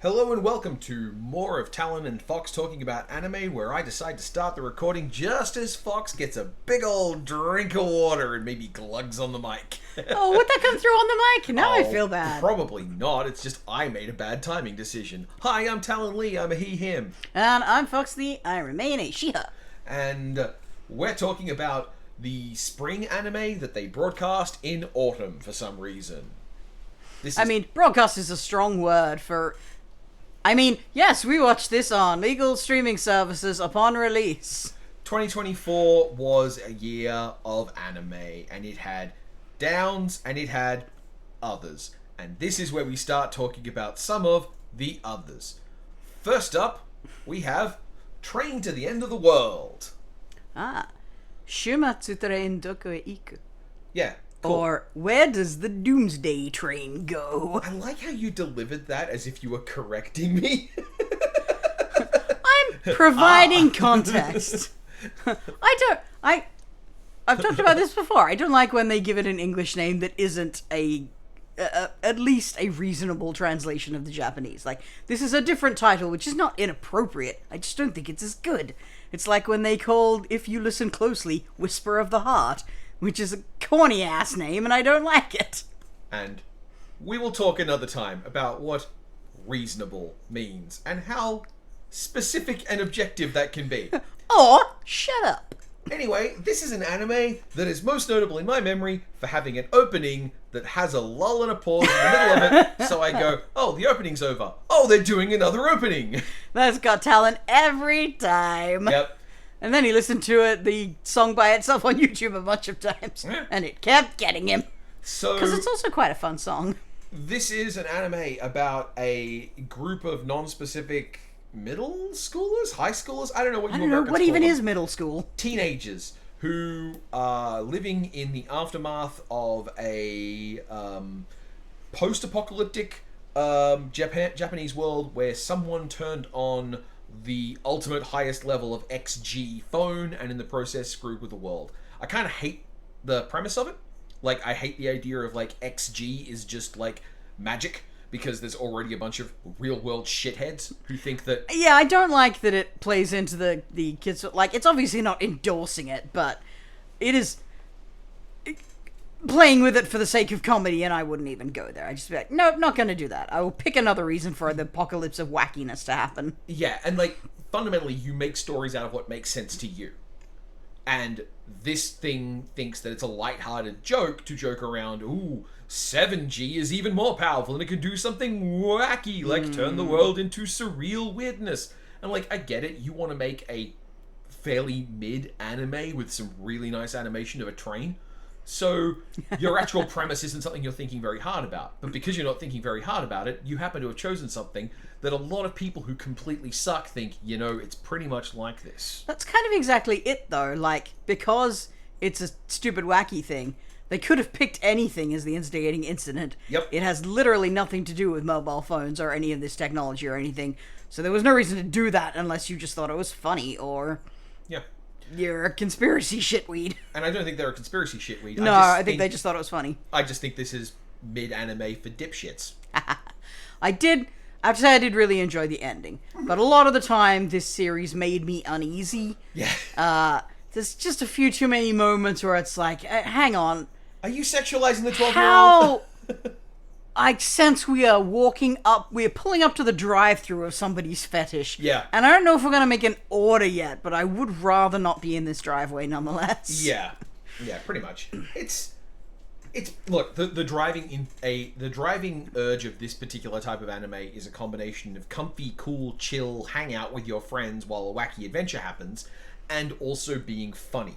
Hello and welcome to more of Talen and Fox talking about anime, where I decide to start the recording just as Fox gets a big old drink of water and maybe glugs on the mic. Oh, would that come through on the mic? Now I feel bad. Probably not, it's just I made a bad timing decision. Hi, I'm Talen Lee, I'm a he, him. And I'm Fox Lee, I remain a she, her. And we're talking about the spring anime that they broadcast in autumn for some reason. Broadcast is a strong word for... yes, we watched this on legal streaming services upon release. 2024 was a year of anime, and it had downs and it had others. And this is where we start talking about some of the others. First up, we have Train to the End of the World. Shumatsu train doku e iku. Yeah. Cool. Or, where does the Doomsday Train go? I like how you delivered that as if you were correcting me. I'm providing context. I've talked about this before. I don't like when they give it an English name that isn't at least a reasonable translation of the Japanese. Like, this is a different title, which is not inappropriate. I just don't think it's as good. It's like when they called, if you listen closely, Whisper of the Heart, which is a corny-ass name, and I don't like it. And we will talk another time about what reasonable means, and how specific and objective that can be. Or, shut up. Anyway, this is an anime that is most notable in my memory for having an opening that has a lull and a pause in the middle of it, so I go, oh, the opening's over. Oh, they're doing another opening. That's got talent every time. Yep. And then he listened to the song by itself on YouTube a bunch of times, and it kept getting him. Because it's also quite a fun song. This is an anime about a group of non-specific middle schoolers, high schoolers. I don't know what you Americans what even call them. is middle school. Teenagers who are living in the aftermath of a post-apocalyptic Japanese world where someone turned on the ultimate highest level of XG phone and in the process screwed with the world. I kind of hate the premise of it. Like, I hate the idea of, like, XG is just, like, magic, because there's already a bunch of real-world shitheads who think that... Yeah, I don't like that it plays into the kids... Like, it's obviously not endorsing it, but it is playing with it for the sake of comedy, and I wouldn't even go there. I'd just be like, nope, not gonna do that. I will pick another reason for the apocalypse of wackiness to happen. Yeah, and, like, fundamentally, you make stories out of what makes sense to you. And this thing thinks that it's a lighthearted joke to joke around, ooh, 7G is even more powerful and it can do something wacky, like turn the world into surreal weirdness. And, like, I get it, you want to make a fairly mid-anime with some really nice animation of a train. So, your actual premise isn't something you're thinking very hard about. But because you're not thinking very hard about it, you happen to have chosen something that a lot of people who completely suck think, it's pretty much like this. That's kind of exactly it, though. Like, because it's a stupid, wacky thing, they could have picked anything as the instigating incident. Yep. It has literally nothing to do with mobile phones or any of this technology or anything. So there was no reason to do that unless you just thought it was funny or... Yeah. You're a conspiracy shitweed. And I don't think they're a conspiracy shitweed. No, I think they just thought it was funny. I just think this is mid-anime for dipshits. I have to say I did really enjoy the ending. But a lot of the time, this series made me uneasy. Yeah. There's just a few too many moments where it's like, hang on. Are you sexualizing the 12-year-old? How... I sense we're pulling up to the drive-thru of somebody's fetish. Yeah. And I don't know if we're going to make an order yet, but I would rather not be in this driveway nonetheless. Yeah. Yeah, pretty much. It's look, the driving urge of this particular type of anime is a combination of comfy, cool, chill, hang out with your friends while a wacky adventure happens, and also being funny.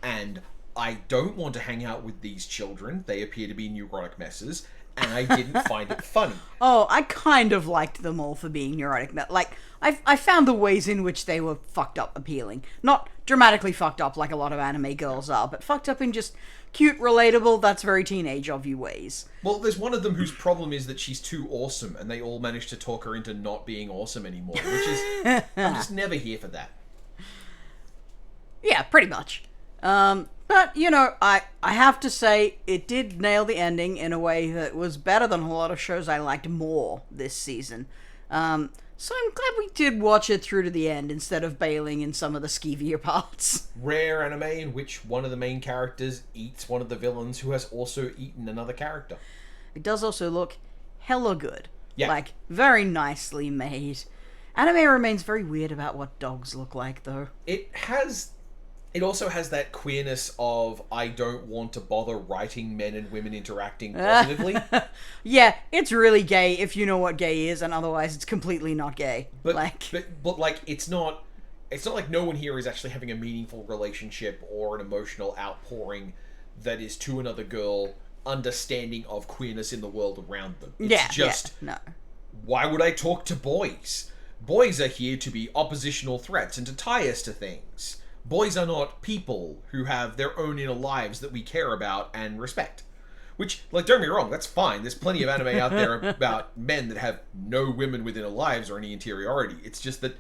And I don't want to hang out with these children. They appear to be neurotic messes. And I didn't find it funny. Oh, I kind of liked them all for being neurotic. Like, I found the ways in which they were fucked up appealing. Not dramatically fucked up like a lot of anime girls are, but fucked up in just cute, relatable, that's very teenage of you ways. Well, there's one of them whose problem is that she's too awesome, and they all manage to talk her into not being awesome anymore, which is... I'm just never here for that. Yeah, pretty much. But, I have to say, it did nail the ending in a way that was better than a lot of shows I liked more this season. So I'm glad we did watch it through to the end instead of bailing in some of the skeevier parts. Rare anime in which one of the main characters eats one of the villains who has also eaten another character. It does also look hella good. Yeah. Like, very nicely made. Anime remains very weird about what dogs look like, though. It also has that queerness of, I don't want to bother writing men and women interacting positively. Yeah, it's really gay if you know what gay is, and otherwise it's completely not gay. But like it's not like no one here is actually having a meaningful relationship or an emotional outpouring that is to another girl understanding of queerness in the world around them. It's no. Why would I talk to boys? Boys are here to be oppositional threats and to tie us to things. Boys are not people who have their own inner lives that we care about and respect. Which, like, don't get me wrong, that's fine. There's plenty of anime out there about men that have no women within their lives or any interiority. It's just that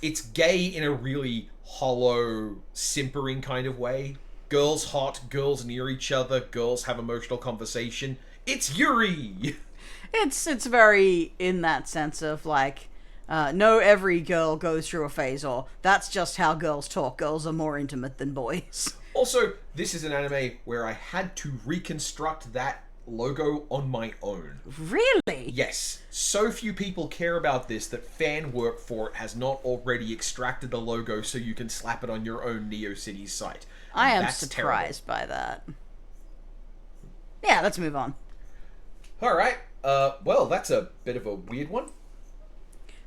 it's gay in a really hollow, simpering kind of way. Girls hot, girls near each other, girls have emotional conversation. It's Yuri! It's very in that sense of, like, no, every girl goes through a phase, or that's just how girls talk. Girls are more intimate than boys. Also, this is an anime where I had to reconstruct that logo on my own. Really? Yes. So few people care about this that fan work for it has not already extracted the logo so you can slap it on your own NeoCities site. I am surprised by that. Yeah, let's move on. Alright. Well, that's a bit of a weird one.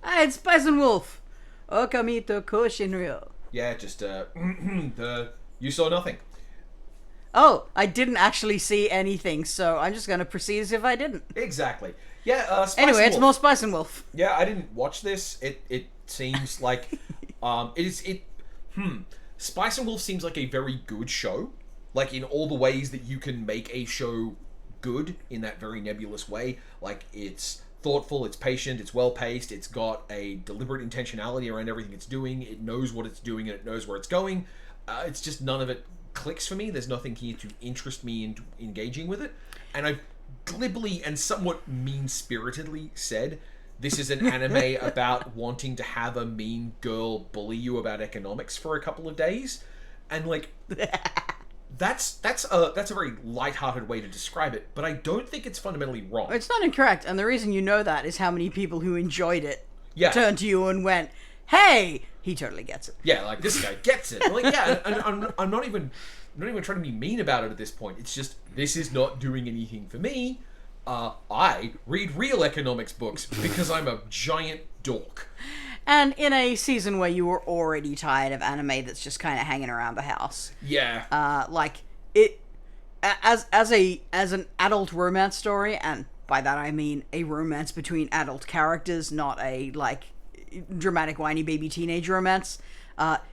It's Spice and Wolf. Okamito Koshinryo. Yeah, just, you saw nothing. Oh, I didn't actually see anything, so I'm just gonna proceed as if I didn't. Exactly. Yeah, Spice anyway, and it's Wolf. more Spice and Wolf. Yeah, I didn't watch this. It seems like, Spice and Wolf seems like a very good show. Like, in all the ways that you can make a show good in that very nebulous way. Like, it's thoughtful, it's patient, it's well-paced, it's got a deliberate intentionality around everything it's doing, it knows what it's doing, and it knows where it's going. It's just none of it clicks for me. There's nothing here to interest me in engaging with it. And I've glibly and somewhat mean-spiritedly said, this is an anime about wanting to have a mean girl bully you about economics for a couple of days. And, like... That's a very lighthearted way to describe it, but I don't think it's fundamentally wrong. It's not incorrect, and the reason you know that is how many people who enjoyed it turned to you and went, "Hey, he totally gets it." Yeah, like, this guy gets it. Like, yeah, and I'm not even trying to be mean about it at this point. It's just, this is not doing anything for me. I read real economics books because I'm a giant dork. And in a season where you were already tired of anime that's just kind of hanging around the house. Yeah. Like, it... As an adult romance story, and by that I mean a romance between adult characters, not a, like, dramatic whiny baby teenage romance,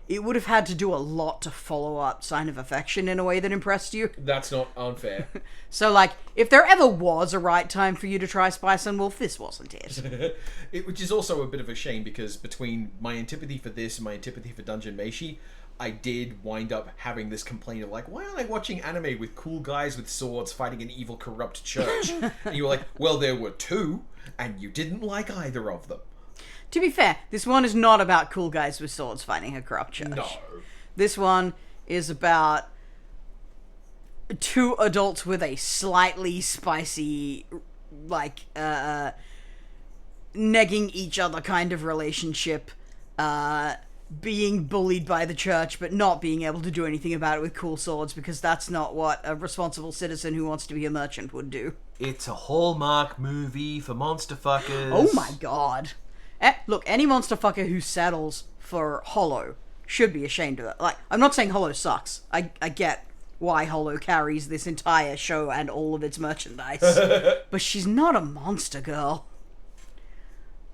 it would have had to do a lot to follow up Sign of Affection in a way that impressed you. That's not unfair. So, like, if there ever was a right time for you to try Spice and Wolf, this wasn't it. Which is also a bit of a shame, because between my antipathy for this and my antipathy for Dungeon Meshi, I did wind up having this complaint of, like, why aren't I watching anime with cool guys with swords fighting an evil, corrupt church? And you were like, well, there were two, and you didn't like either of them. To be fair, this one is not about cool guys with swords fighting a corrupt church. No. This one is about two adults with a slightly spicy, like, negging each other kind of relationship, being bullied by the church, but not being able to do anything about it with cool swords, because that's not what a responsible citizen who wants to be a merchant would do. It's a Hallmark movie for monster fuckers. Oh my god. Look, any monster fucker who settles for Hollow should be ashamed of it. Like, I'm not saying Hollow sucks. I get why Hollow carries this entire show and all of its merchandise. But she's not a monster girl.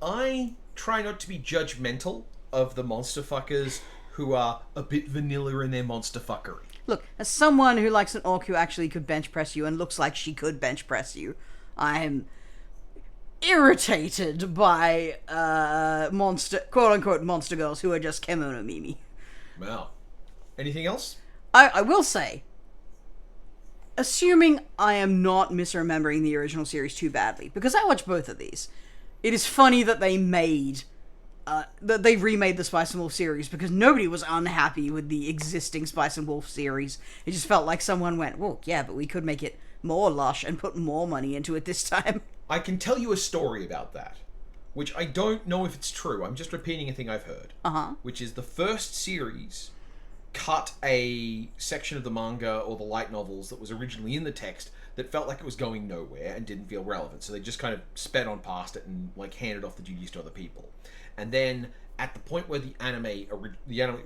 I try not to be judgmental of the monster fuckers who are a bit vanilla in their monster fuckery. Look, as someone who likes an orc who actually could bench press you and looks like she could bench press you, I'm irritated by monster, quote-unquote monster girls who are just kimono mimi. Wow. Anything else? I will say, assuming I am not misremembering the original series too badly, because I watched both of these, it is funny that they remade the Spice and Wolf series, because nobody was unhappy with the existing Spice and Wolf series. It just felt like someone went, well, yeah, but we could make it more lush and put more money into it this time. I can tell you a story about that, which I don't know if it's true. I'm just repeating a thing I've heard. Which is the first series cut a section of the manga or the light novels that was originally in the text that felt like it was going nowhere and didn't feel relevant. So they just kind of sped on past it and like handed off the duties to other people. And then at the point where the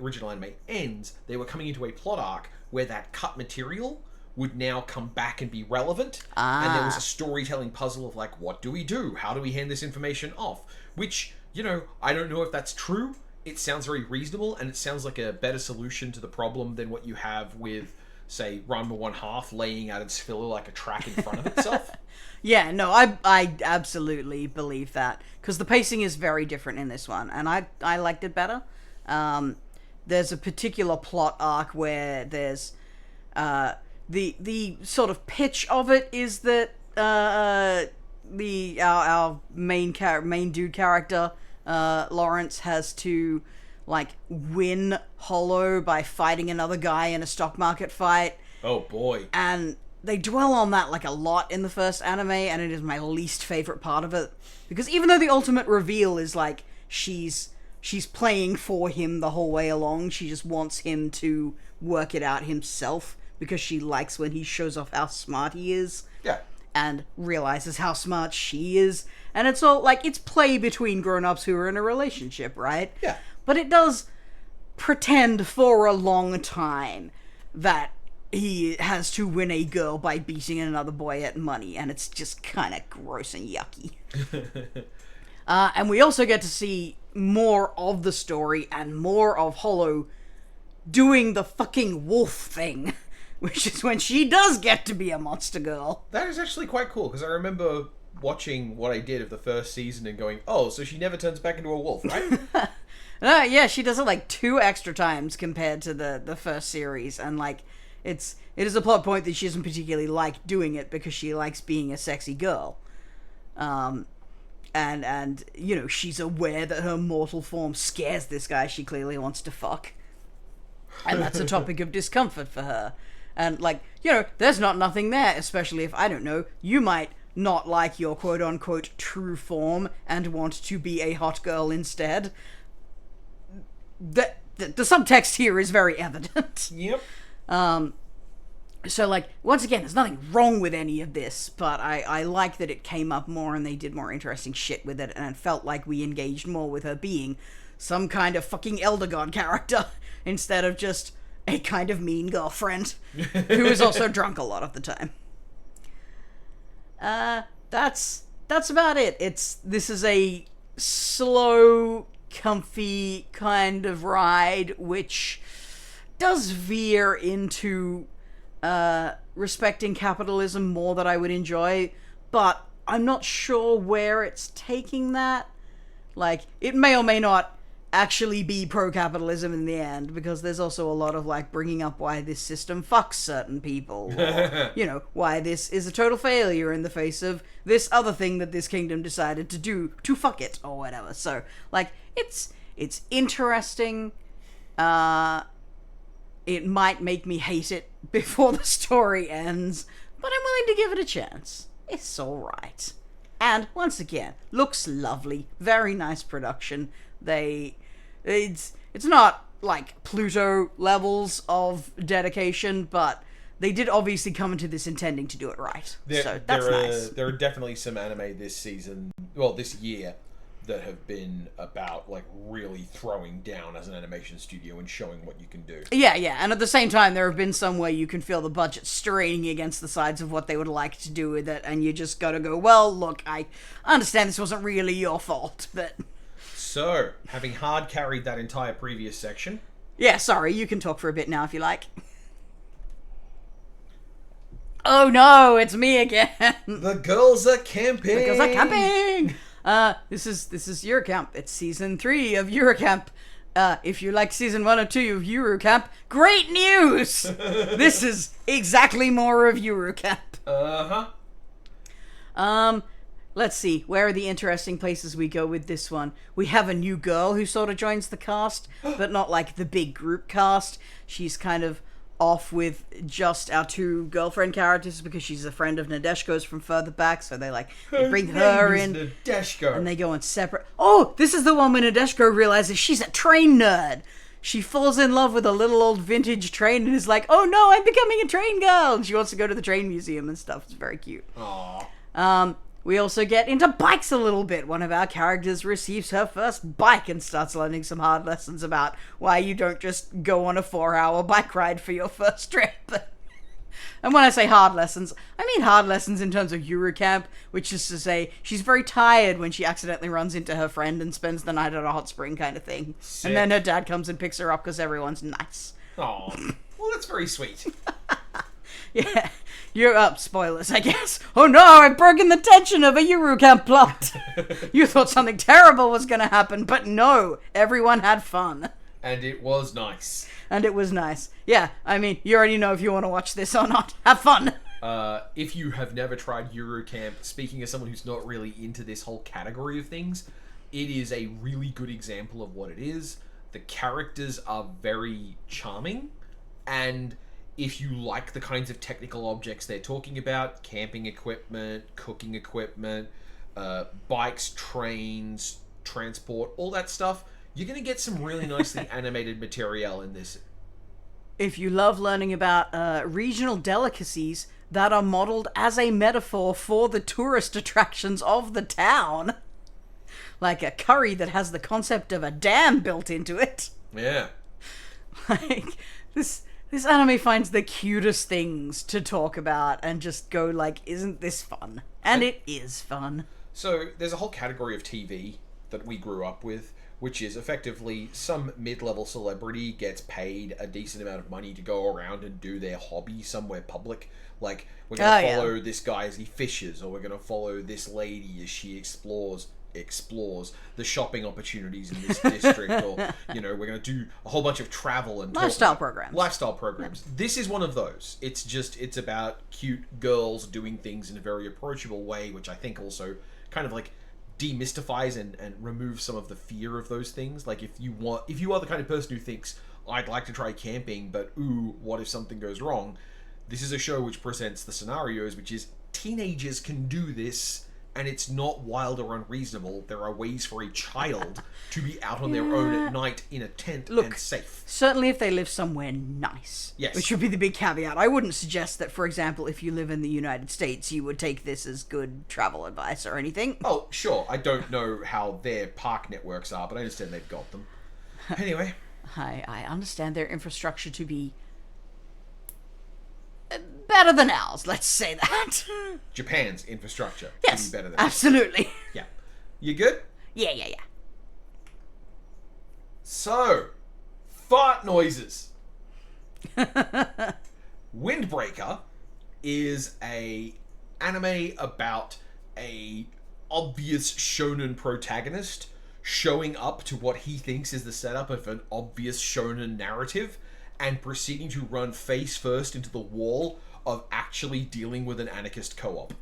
original anime ends, they were coming into a plot arc where that cut material would now come back and be relevant. And there was a storytelling puzzle of like, what do we do? How do we hand this information off? Which, you know, I don't know if that's true. It sounds very reasonable, and it sounds like a better solution to the problem than what you have with, say, Ranma 1/2 laying out its filler like a track in front of itself. Yeah, no, I absolutely believe that, because the pacing is very different in this one, and I liked it better. There's a particular plot arc where there's the sort of pitch of it is that our main dude character, Lawrence, has to like win Hollow by fighting another guy in a stock market fight. Oh boy. And they dwell on that like a lot in the first anime, and it is my least favorite part of it, because even though the ultimate reveal is like she's playing for him the whole way along, she just wants him to work it out himself because she likes when he shows off how smart he is. Yeah. And realizes how smart she is. And it's all like, it's play between grown-ups who are in a relationship, right? Yeah. But it does pretend for a long time that he has to win a girl by beating another boy at money, and it's just kind of gross and yucky. And we also get to see more of the story and more of Hollow doing the fucking wolf thing, which is when she does get to be a monster girl. That is actually quite cool, because I remember watching what I did of the first season and going, oh, so she never turns back into a wolf, right? Yeah, she does it like 2 extra times compared to the first series, and like it is a plot point that she doesn't particularly like doing it because she likes being a sexy girl. And you know, she's aware that her mortal form scares this guy she clearly wants to fuck. And that's a topic of discomfort for her. And like, you know, there's nothing there, especially if, I don't know, you might not like your quote-unquote true form and want to be a hot girl instead. The subtext here is very evident. Yep. So, like, once again, there's nothing wrong with any of this, but I like that it came up more and they did more interesting shit with it, and it felt like we engaged more with her being some kind of fucking Elder God character instead of just a kind of mean girlfriend who is also drunk a lot of the time. That's about it. This is a slow, comfy kind of ride, which does veer into respecting capitalism more than I would enjoy, but I'm not sure where it's taking that. Like, it may or may not actually be pro-capitalism in the end, because there's also a lot of, like, bringing up why this system fucks certain people, or, you know, why this is a total failure in the face of this other thing that this kingdom decided to do to fuck it, or whatever. So, like, it's interesting. It might make me hate it before the story ends, but I'm willing to give it a chance. It's alright. And, once again, looks lovely. Very nice production. It's not, like, Pluto levels of dedication, but they did obviously come into this intending to do it right. So, that's nice. There are definitely some anime this year, that have been about, like, really throwing down as an animation studio and showing what you can do. Yeah, and at the same time, there have been some where you can feel the budget straining against the sides of what they would like to do with it, and you just gotta go, well, look, I understand this wasn't really your fault, but... So, having hard carried that entire previous section... Yeah, sorry, you can talk for a bit now if you like. Oh no, it's me again! The girls are camping! The girls are camping! This is Eurocamp. It's season 3 of Eurocamp. If you like season 1 or 2 of Eurocamp, great news! This is exactly more of Eurocamp. Uh-huh. let's see, where are the interesting places we go with this one? We have a new girl who sort of joins the cast, but not like the big group cast. She's kind of off with just our two girlfriend characters because she's a friend of Nadeshko's from further back, so they bring her in. Nadeshko. And they go on separate... Oh, this is the one where Nadeshko realizes she's a train nerd. She falls in love with a little old vintage train and is like, oh no, I'm becoming a train girl. And she wants to go to the train museum and stuff. It's very cute. Aww. We also get into bikes a little bit. One of our characters receives her first bike and starts learning some hard lessons about why you don't just go on a 4-hour bike ride for your first trip. And when I say hard lessons, I mean hard lessons in terms of Eurocamp, which is to say she's very tired when she accidentally runs into her friend and spends the night at a hot spring kind of thing. Sick. And then her dad comes and picks her up because everyone's nice. Aw. Well, that's very sweet. Yeah, you're up. Spoilers, I guess. Oh no, I've broken the tension of a Eurocamp plot. You thought something terrible was going to happen, but no, everyone had fun. And it was nice. And it was nice. Yeah, I mean, you already know if you want to watch this or not. Have fun. If you have never tried Eurocamp, speaking as someone who's not really into this whole category of things, it is a really good example of what it is. The characters are very charming, and if you like the kinds of technical objects they're talking about, camping equipment, cooking equipment, bikes, trains, transport, all that stuff, you're going to get some really nicely animated material in this. If you love learning about regional delicacies that are modeled as a metaphor for the tourist attractions of the town, like a curry that has the concept of a dam built into it. Yeah. Like, this anime finds the cutest things to talk about and just go like, isn't this fun? And it is fun. So there's a whole category of TV that we grew up with, which is effectively some mid-level celebrity gets paid a decent amount of money to go around and do their hobby somewhere public. Like, we're going to follow this guy as he fishes, or we're going to follow this lady as she explores the shopping opportunities in this district, or, you know, we're going to do a whole bunch of travel and lifestyle programs. This is one of those. It's about cute girls doing things in a very approachable way, which I think also kind of like demystifies and removes some of the fear of those things. Like, if you are the kind of person who thinks, I'd like to try camping, but ooh, what if something goes wrong? This is a show which presents the scenarios, which is teenagers can do this, and it's not wild or unreasonable. There are ways for a child to be out on their own at night in a tent and safe. Certainly if they live somewhere nice. Yes. Which would be the big caveat. I wouldn't suggest that, for example, if you live in the United States, you would take this as good travel advice or anything. Oh, sure. I don't know how their park networks are, but I understand they've got them. Anyway. I understand their infrastructure to be better than ours, let's say that. Japan's infrastructure yes, to be better than ours. Absolutely. Yeah. You good? Yeah. So, fart noises. Windbreaker is a anime about a obvious shonen protagonist showing up to what he thinks is the setup of an obvious shonen narrative and proceeding to run face first into the wall of actually dealing with an anarchist co-op.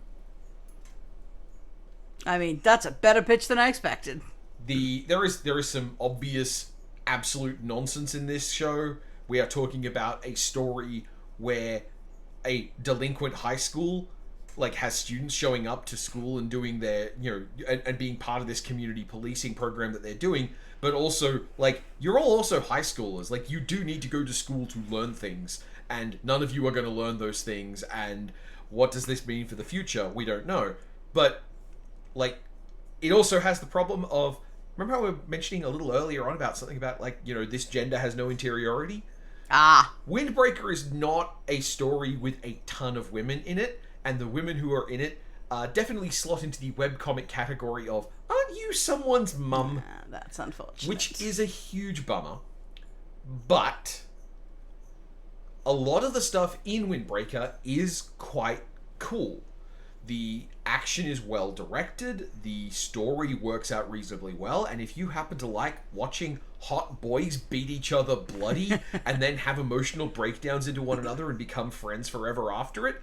I mean, that's a better pitch than I expected. There is some obvious absolute nonsense in this show. We are talking about a story where a delinquent high school has students showing up to school and doing their, and being part of this community policing program that they're doing, but also, you're all also high schoolers. You do need to go to school to learn things, and none of you are going to learn those things, and what does this mean for the future? We don't know. But, it also has the problem of, remember how we were mentioning a little earlier on about something about, this gender has no interiority? Windbreaker is not a story with a ton of women in it, and the women who are in it definitely slot into the webcomic category of, aren't you someone's mum? That's unfortunate. Which is a huge bummer. But a lot of the stuff in Windbreaker is quite cool. The action is well directed, the story works out reasonably well, and if you happen to like watching hot boys beat each other bloody and then have emotional breakdowns into one another and become friends forever after it,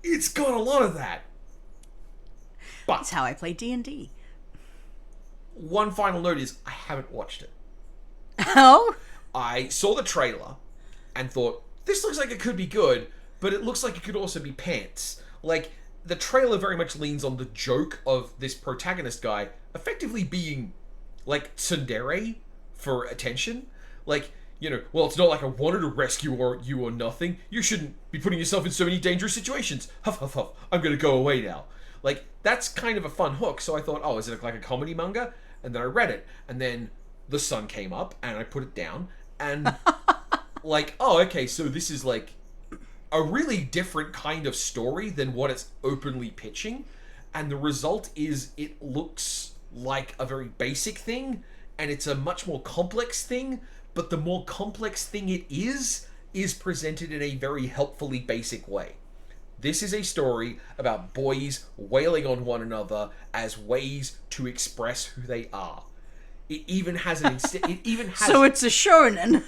it's got a lot of that. But That's how I play D&D. one final note is I haven't watched it. Oh? I saw the trailer and thought, this looks like it could be good, but it looks like it could also be pants. Like, the trailer very much leans on the joke of this protagonist guy effectively being, like, tsundere for attention. Like, you know, well, it's not like I wanted to rescue you or nothing. You shouldn't be putting yourself in so many dangerous situations. Huff, huff, huff. I'm gonna go away now. Like, that's kind of a fun hook. So I thought, oh, is it like a comedy manga? And then I read it. And then the sun came up and I put it down. And, like, oh, okay, so this is, like, a really different kind of story than what it's openly pitching. And the result is it looks like a very basic thing. And it's a much more complex thing. But the more complex thing it is presented in a very helpfully basic way. This is a story about boys wailing on one another as ways to express who they are. It even has So it's a shonen.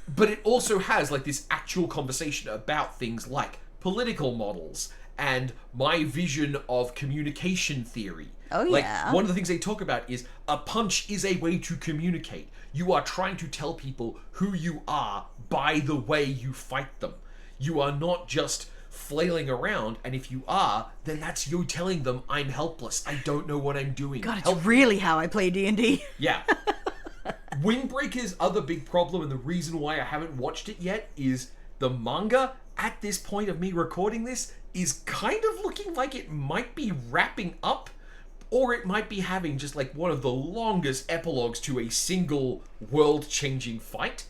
But it also has like this actual conversation about things like political models and my vision of communication theory. Oh, like, yeah. One of the things they talk about is a punch is a way to communicate. You are trying to tell people who you are by the way you fight them. You are not just flailing around, and if you are, then that's you telling them, I'm helpless. I don't know what I'm doing. God, it's really how I play D&D. Yeah. Windbreaker's other big problem, and the reason why I haven't watched it yet, is the manga, at this point of me recording this, is kind of looking like it might be wrapping up, or it might be having just like one of the longest epilogues to a single world-changing fight.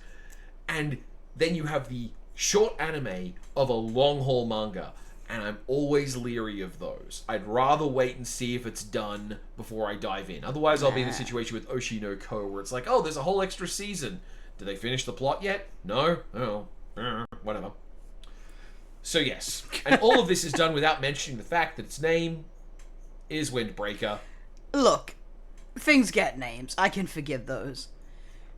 And then you have the short anime of a long-haul manga, and I'm always leery of those. I'd rather wait and see if it's done before I dive in. Otherwise, I'll be in the situation with Oshi no Ko, where it's like, oh, there's a whole extra season. Did they finish the plot yet? No? Oh, whatever. So yes, and all of this is done without mentioning the fact that its name is Windbreaker. Look, things get names. I can forgive those.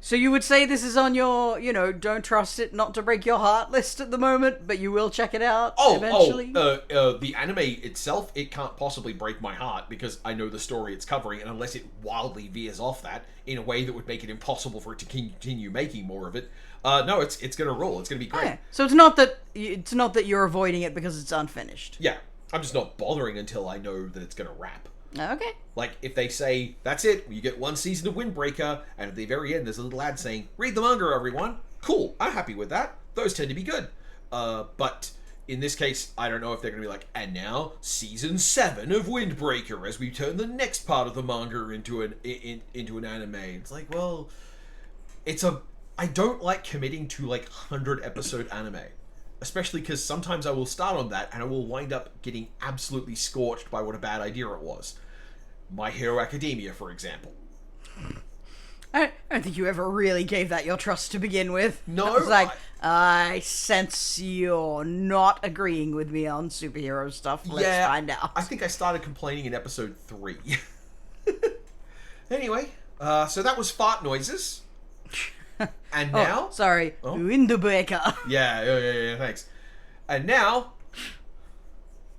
So you would say this is on your, don't trust it, not to break your heart list at the moment, but you will check it out eventually? The anime itself, it can't possibly break my heart because I know the story it's covering, and unless it wildly veers off that in a way that would make it impossible for it to continue making more of it, no, it's gonna roll. It's gonna be great. Okay. So it's not that you're avoiding it because it's unfinished. Yeah, I'm just not bothering until I know that it's gonna wrap. Okay. Like, if they say, that's it, you get one season of Windbreaker, and at the very end there's a little ad saying, read the manga, everyone. Cool, I'm happy with that. Those tend to be good. But in this case, I don't know if they're going to be like, and now, season 7 of Windbreaker, as we turn the next part of the manga into an anime. It's like, well, I don't like committing to, like, 100-episode anime. Especially because sometimes I will start on that and I will wind up getting absolutely scorched by what a bad idea it was. My Hero Academia, for example. I don't think you ever really gave that your trust to begin with. No. I was like, I sense you're not agreeing with me on superhero stuff. Let's find out. I think I started complaining in episode 3. Anyway, so that was fart noises. And now... Sorry. Windbreaker. Yeah, thanks. And now...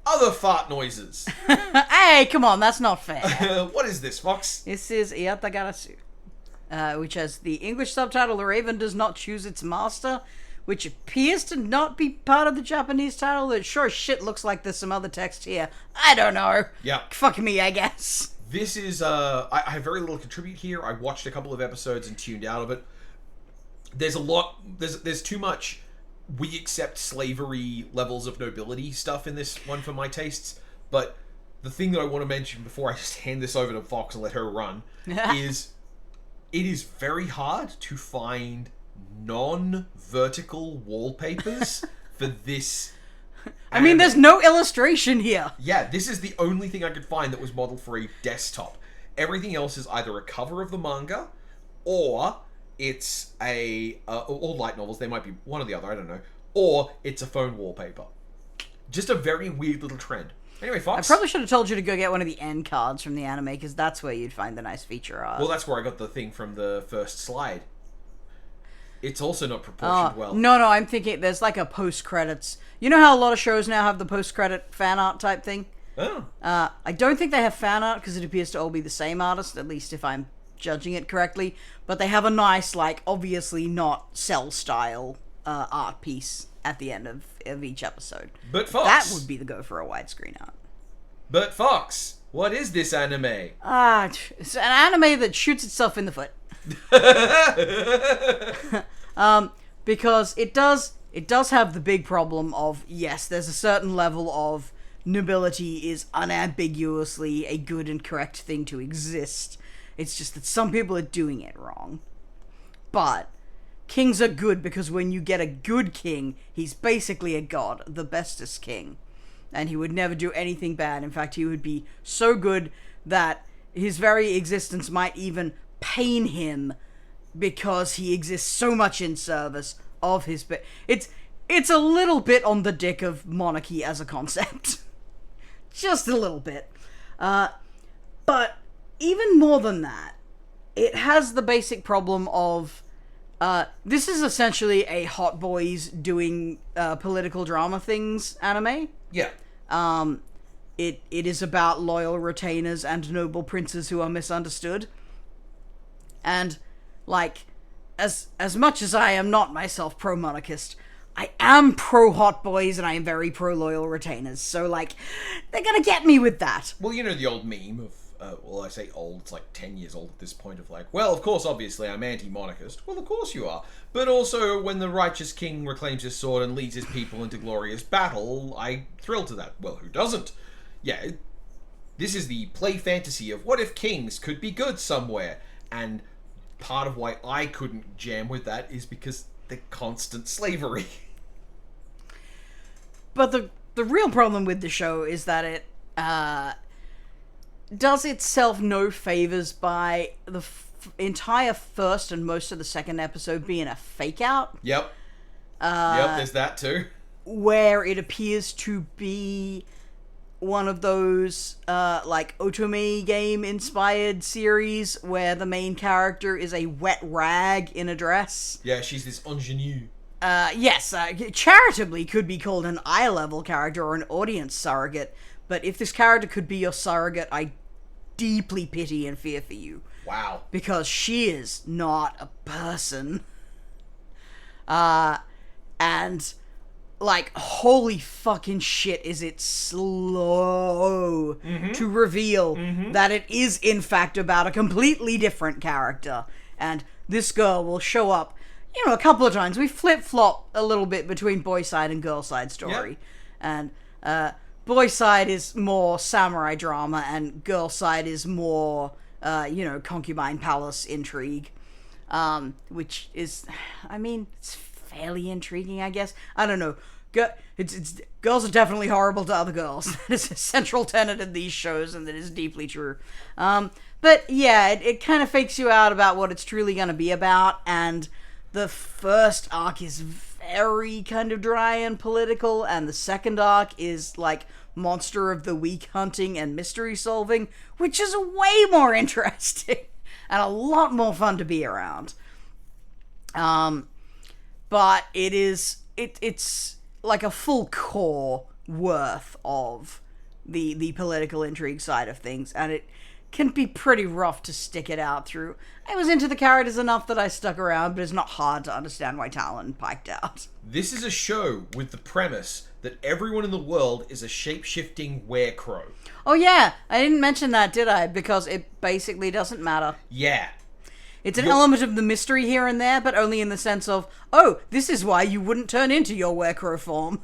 other fart noises. Hey, come on, that's not fair. What is this, Fox? This is Yatagarasu, which has the English subtitle, The Raven Does Not Choose Its Master, which appears to not be part of the Japanese title. It sure as shit looks like there's some other text here. I don't know. Yeah. Fuck me, I guess. This is, I have very little to contribute here. I watched a couple of episodes and tuned out of it. There's a lot, there's too much we accept slavery levels of nobility stuff in this one for my tastes. But the thing that I want to mention before I just hand this over to Fox and let her run is it is very hard to find non-vertical wallpapers for this. I mean, there's no illustration here. Yeah, this is the only thing I could find that was modeled for a desktop. Everything else is either a cover of the manga or it's or light novels. They might be one or the other, I don't know. Or it's a phone wallpaper. Just a very weird little trend. Anyway, Fox. I probably should have told you to go get one of the end cards from the anime, because that's where you'd find the nice feature art. Well, that's where I got the thing from the first slide. It's also not proportioned well. No, I'm thinking there's like a post-credits. You know how a lot of shows now have the post-credit fan art type thing? Oh. I don't think they have fan art because it appears to all be the same artist, at least if I'm judging it correctly. But they have a nice, like, obviously not cell style art piece at the end of each episode. But Fox. That would be the go for a widescreen art. But Fox, what is this anime? It's an anime that shoots itself in the foot. Because it does have the big problem of, yes, there's a certain level of nobility is unambiguously a good and correct thing to exist. It's just that some people are doing it wrong. But kings are good because when you get a good king, he's basically a god, the bestest king. And he would never do anything bad. In fact, he would be so good that his very existence might even pain him because he exists so much in service of his... It's a little bit on the dick of monarchy as a concept. Just a little bit. But even more than that, it has the basic problem of... this is essentially a hot boys doing political drama things anime. Yeah. It is about loyal retainers and noble princes who are misunderstood. And, like, as much as I am not myself pro-monarchist, I am pro-hot boys and I am very pro-loyal retainers. So, like, they're gonna get me with that. Well, you know the old meme of, well, I say old, it's like 10 years old at this point, of like, well, of course, obviously, I'm anti-monarchist. Well, of course you are. But also, when the righteous king reclaims his sword and leads his people into glorious battle, I thrill to that. Well, who doesn't? Yeah, this is the play fantasy of what if kings could be good somewhere. And part of why I couldn't jam with that is because the constant slavery. But the real problem with the show is that it does itself no favors by the entire first and most of the second episode being a fake out. Yep. Yep, there's that too. Where it appears to be one of those, like, Otome game inspired series where the main character is a wet rag in a dress. Yeah, she's this ingenue. Yes, charitably could be called an eye-level character or an audience surrogate, but if this character could be your surrogate, I deeply pity and fear for you. Wow. Because she is not a person. And, like, holy fucking shit, is it slow to reveal that it is, in fact, about a completely different character. And this girl will show up, you know, a couple of times. We flip-flop a little bit between boy side and girl side story. Yep. And, boy side is more samurai drama, and girl side is more, you know, concubine palace intrigue. Which is, I mean, it's fairly intriguing, I guess. I don't know. Girls are definitely horrible to other girls. That is a central tenet in these shows, and that is deeply true. But yeah, it kind of fakes you out about what it's truly going to be about, and the first arc is very kind of dry and political, and the second arc is like monster of the week hunting and mystery solving, which is way more interesting and a lot more fun to be around. But it's like a full core worth of the political intrigue side of things, and it can be pretty rough to stick it out through. I was into the characters enough that I stuck around, but it's not hard to understand why Talen piked out. This is a show with the premise that everyone in the world is a shape-shifting werecrow. Oh yeah, I didn't mention that, did I? Because it basically doesn't matter. Yeah. It's an element of the mystery here and there, but only in the sense of, oh, this is why you wouldn't turn into your werecrow form.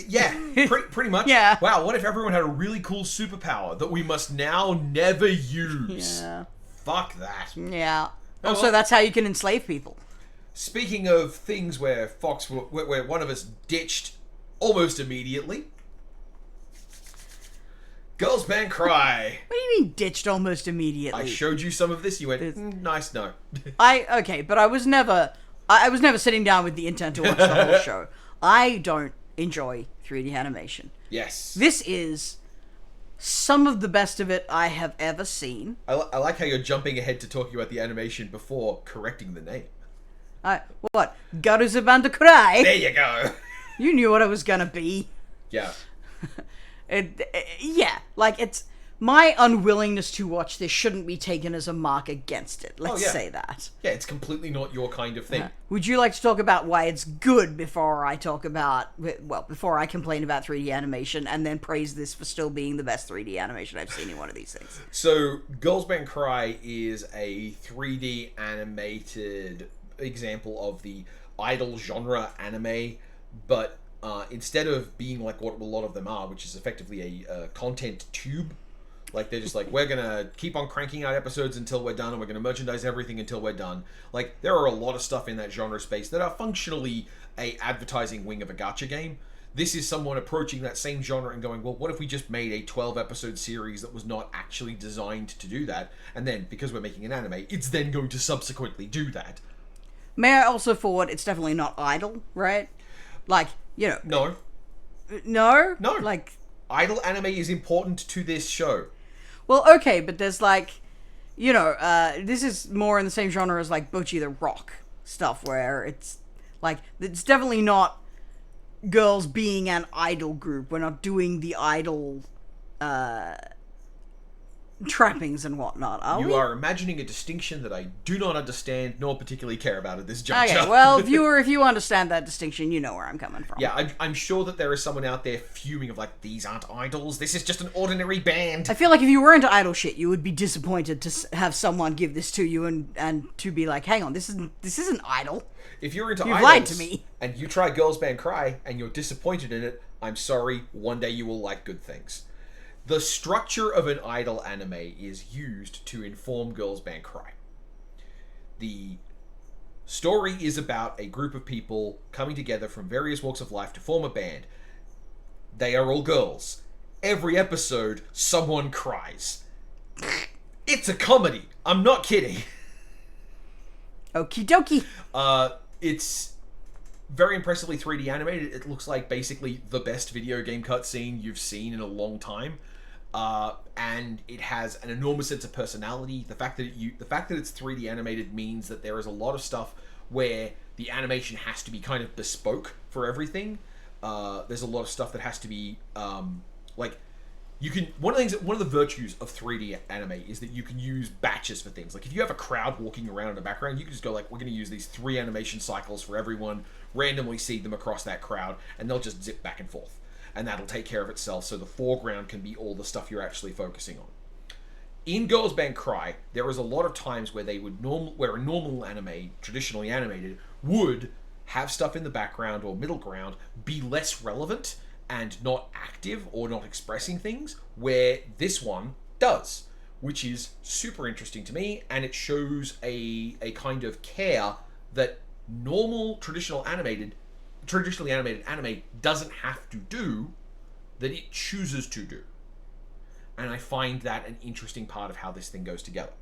Yeah, pretty much. Yeah. Wow, what if everyone had a really cool superpower that we must now never use? Yeah. Fuck that. Yeah. Oh, Also, well, that's how you can enslave people. Speaking of things where where one of us ditched almost immediately, Girls Band Cry. What do you mean ditched almost immediately? I showed you some of this. You went, nice, no. Okay, but I was never sitting down with the intent to watch the whole show. I don't enjoy 3D animation. Yes. This is some of the best of it I have ever seen. I like how you're jumping ahead to talking about the animation before correcting the name. What? Garuza Band Cry? There you go. You knew what it was gonna be. Yeah. Yeah, like, it's... My unwillingness to watch this shouldn't be taken as a mark against it. Let's say that. Yeah, it's completely not your kind of thing. Would you like to talk about why it's good before I talk about... Well, before I complain about 3D animation and then praise this for still being the best 3D animation I've seen in one of these things? So, Girls Band Cry is a 3D animated example of the idol genre anime, but instead of being like what a lot of them are, which is effectively a content tube, like they're just like, we're gonna keep on cranking out episodes until we're done, and we're gonna merchandise everything until we're done. Like, there are a lot of stuff in that genre space that are functionally a advertising wing of a gacha game. This is someone approaching that same genre and going, well, what if we just made a 12-episode series that was not actually designed to do that, and then, because we're making an anime, it's then going to subsequently do that. May I also forward, it's definitely not idle, right? Like, you know... No. No? No. Like... Idol anime is important to this show. Well, okay, but there's like... You know, this is more in the same genre as, like, Bocchi the Rock stuff, where it's... Like, it's definitely not girls being an idol group. We're not doing the idol, trappings and whatnot, are we? You are imagining a distinction that I do not understand nor particularly care about at this juncture. Okay, well, viewer, if you understand that distinction, you know where I'm coming from. Yeah, I'm sure that there is someone out there fuming of like, these aren't idols, this is just an ordinary band. I feel like if you were into idol shit, you would be disappointed to have someone give this to you and to be like, hang on, this isn't idol. If you're into You've idols lied to me. and you try Girls Band Cry and you're disappointed in it, I'm sorry, one day you will like good things. The structure of an idol anime is used to inform Girls Band Cry. The story is about a group of people coming together from various walks of life to form a band. They are all girls. Every episode, someone cries. It's a comedy. I'm not kidding. Okie dokie. It's very impressively 3D animated. It looks like basically the best video game cutscene you've seen in a long time. And it has an enormous sense of personality. The fact that it's 3D animated means that there is a lot of stuff where the animation has to be kind of bespoke for everything. There's a lot of stuff that has to be like you can. One of the virtues of 3D anime is that you can use batches for things. Like if you have a crowd walking around in the background, you can just go like, we're going to use these 3 animation cycles for everyone, randomly seed them across that crowd, and they'll just zip back and forth. And that'll take care of itself, so the foreground can be all the stuff you're actually focusing on. In Girls Band Cry, there is a lot of times where where a normal anime, traditionally animated, would have stuff in the background or middle ground be less relevant and not active or not expressing things, where this one does, which is super interesting to me, and it shows a kind of care that traditionally animated anime doesn't have to do, that it chooses to do. And I find that an interesting part of how this thing goes together.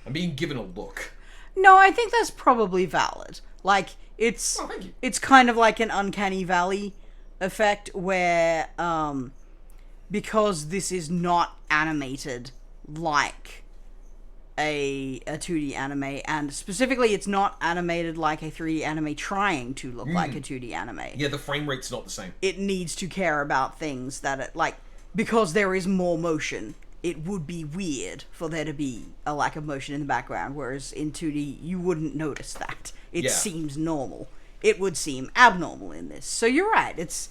I'm being given a look. No, I think that's probably valid. Like, it's thank you. It's kind of like an uncanny valley effect where, because this is not animated like a 2D anime, and specifically it's not animated like a 3D anime trying to look like a 2D anime. Yeah, the frame rate's not the same. It needs to care about things that, because there is more motion, it would be weird for there to be a lack of motion in the background, whereas in 2D, you wouldn't notice that. It seems normal. It would seem abnormal in this. So you're right, it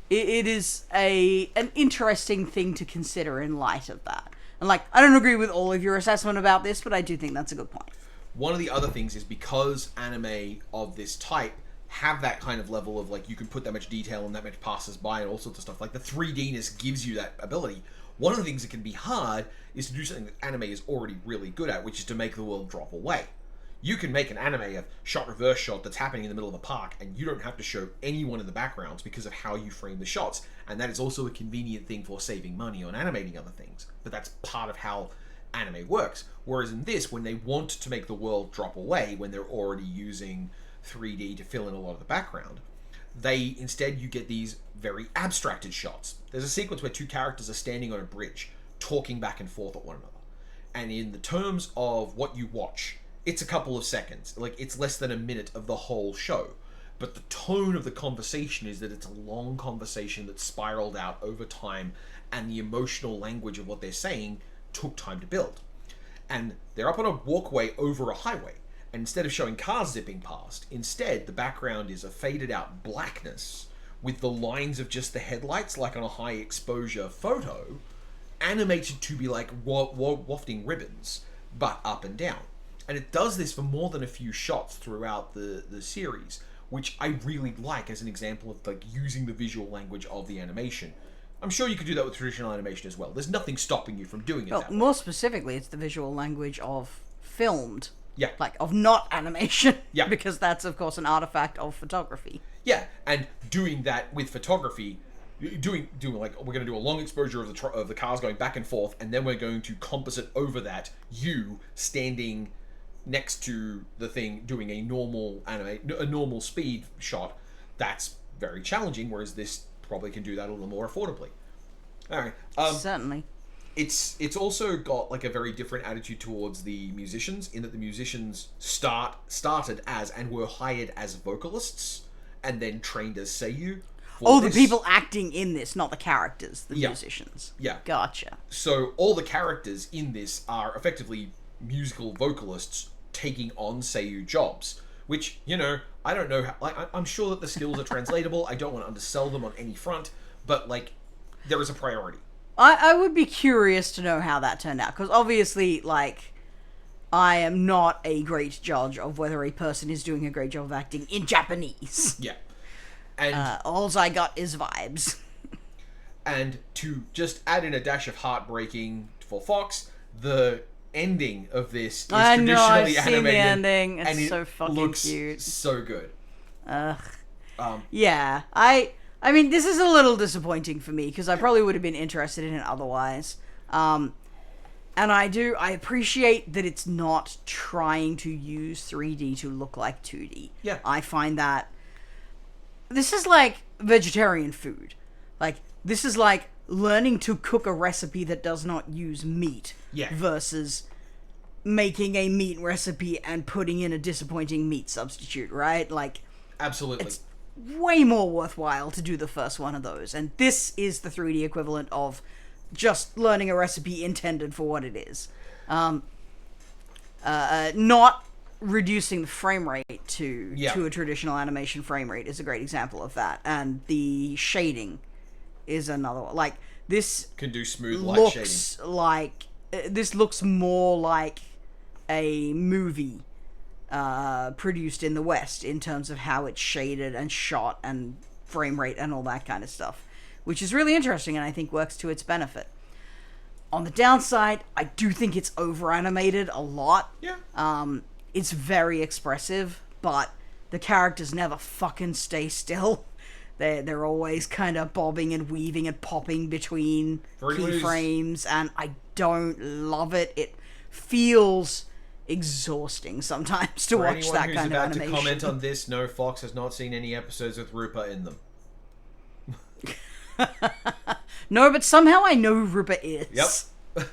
is an interesting thing to consider in light of that. And, I don't agree with all of your assessment about this, but I do think that's a good point. One of the other things is because anime of this type have that kind of level of, you can put that much detail and that much passes by and all sorts of stuff. The 3D-ness gives you that ability. One of the things that can be hard is to do something that anime is already really good at, which is to make the world drop away. You can make an anime of shot-reverse shot that's happening in the middle of the park, and you don't have to show anyone in the backgrounds because of how you frame the shots. And that is also a convenient thing for saving money on animating other things. But that's part of how anime works. Whereas in this, when they want to make the world drop away, when they're already using 3D to fill in a lot of the background, you get these very abstracted shots. There's a sequence where 2 characters are standing on a bridge, talking back and forth at one another. And in the terms of what you watch, it's a couple of seconds. It's less than a minute of the whole show. but the tone of the conversation is that it's a long conversation that spiraled out over time, and the emotional language of what they're saying took time to build. And they're up on a walkway over a highway, and instead of showing cars zipping past, instead the background is a faded out blackness with the lines of just the headlights, like on a high exposure photo, animated to be like wafting ribbons, but up and down. And it does this for more than a few shots throughout the series, which I really like as an example of like using the visual language of the animation. I'm sure you could do that with traditional animation as well. There's nothing stopping you from doing it that way. More specifically, it's the visual language of filmed. Yeah. Like, of not animation. Yeah. Because that's, of course, an artifact of photography. Yeah, and doing that with photography, doing like, we're going to do a long exposure of the cars going back and forth, and then we're going to composite over that you standing next to the thing doing a normal speed shot. That's very challenging, whereas this probably can do that a little more affordably. All right. Certainly. It's also got like a very different attitude towards the musicians, in that the musicians started as and were hired as vocalists and then trained as seiyuu. The people acting in this, not the characters, the musicians. Yeah. Gotcha. So all the characters in this are effectively musical vocalists taking on seiyuu jobs, which, you know, I don't know how, like, I'm sure that the skills are translatable. I don't want to undersell them on any front, but like, there is a priority. I would be curious to know how that turned out, because obviously, like, I am not a great judge of whether a person is doing a great job of acting in Japanese. Yeah. And all I got is vibes. And to just add in a dash of heartbreaking for Fox, the ending of this is traditionally I've seen animated. the ending. It's and so fucking looks cute. So good. Yeah, I mean, this is a little disappointing for me, because I probably would have been interested in it otherwise. And I appreciate that it's not trying to use 3D to look like 2D. Yeah. I find that this is like vegetarian food. Like, this is like learning to cook a recipe that does not use meat. Yeah. Versus making a meat recipe and putting in a disappointing meat substitute, right? Like, Absolutely. it's way more worthwhile to do the first one of those. And this is the 3D equivalent of just learning a recipe intended for what it is. Not reducing the frame rate to a traditional animation frame rate is a great example of that. And the shading is another one. Like, this can do smooth light shading. This looks more like a movie produced in the West in terms of how it's shaded and shot and frame rate and all that kind of stuff, which is really interesting and I think works to its benefit. On the downside, I do think it's over-animated a lot. Yeah. It's very expressive, but the characters never fucking stay still. They're always kind of bobbing and weaving and popping between keyframes, and I don't love it. It feels exhausting sometimes to watch that kind of animation. For anyone who's about to comment on this, no, Fox has not seen any episodes with Rupa in them. No, but somehow I know who Rupa is. Yep.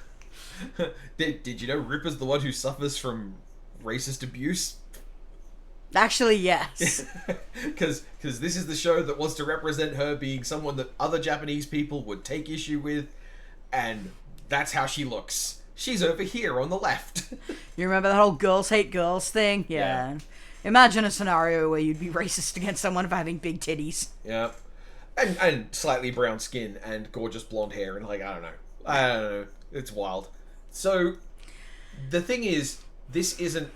Did you know Rupa's the one who suffers from racist abuse? Actually, yes. Because this is the show that wants to represent her being someone that other Japanese people would take issue with, and that's how she looks. She's over here on the left. You remember that whole girls hate girls thing? Yeah. Imagine a scenario where you'd be racist against someone for having big titties. Yeah. And slightly brown skin and gorgeous blonde hair and like, I don't know. It's wild. So, the thing is, this isn't,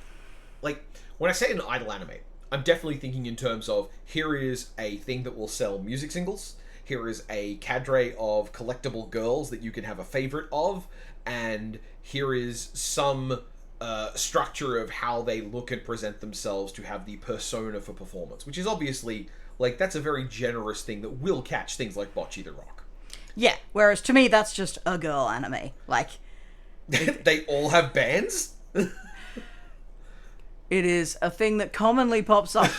like, when I say an idol anime, I'm definitely thinking in terms of, here is a thing that will sell music singles, here is a cadre of collectible girls that you can have a favorite of, and here is some structure of how they look and present themselves to have the persona for performance, which is obviously, like, that's a very generous thing that will catch things like Bocce the Rock. Yeah, whereas to me, that's just a girl anime. Like, they all have bands? It is a thing that commonly pops up.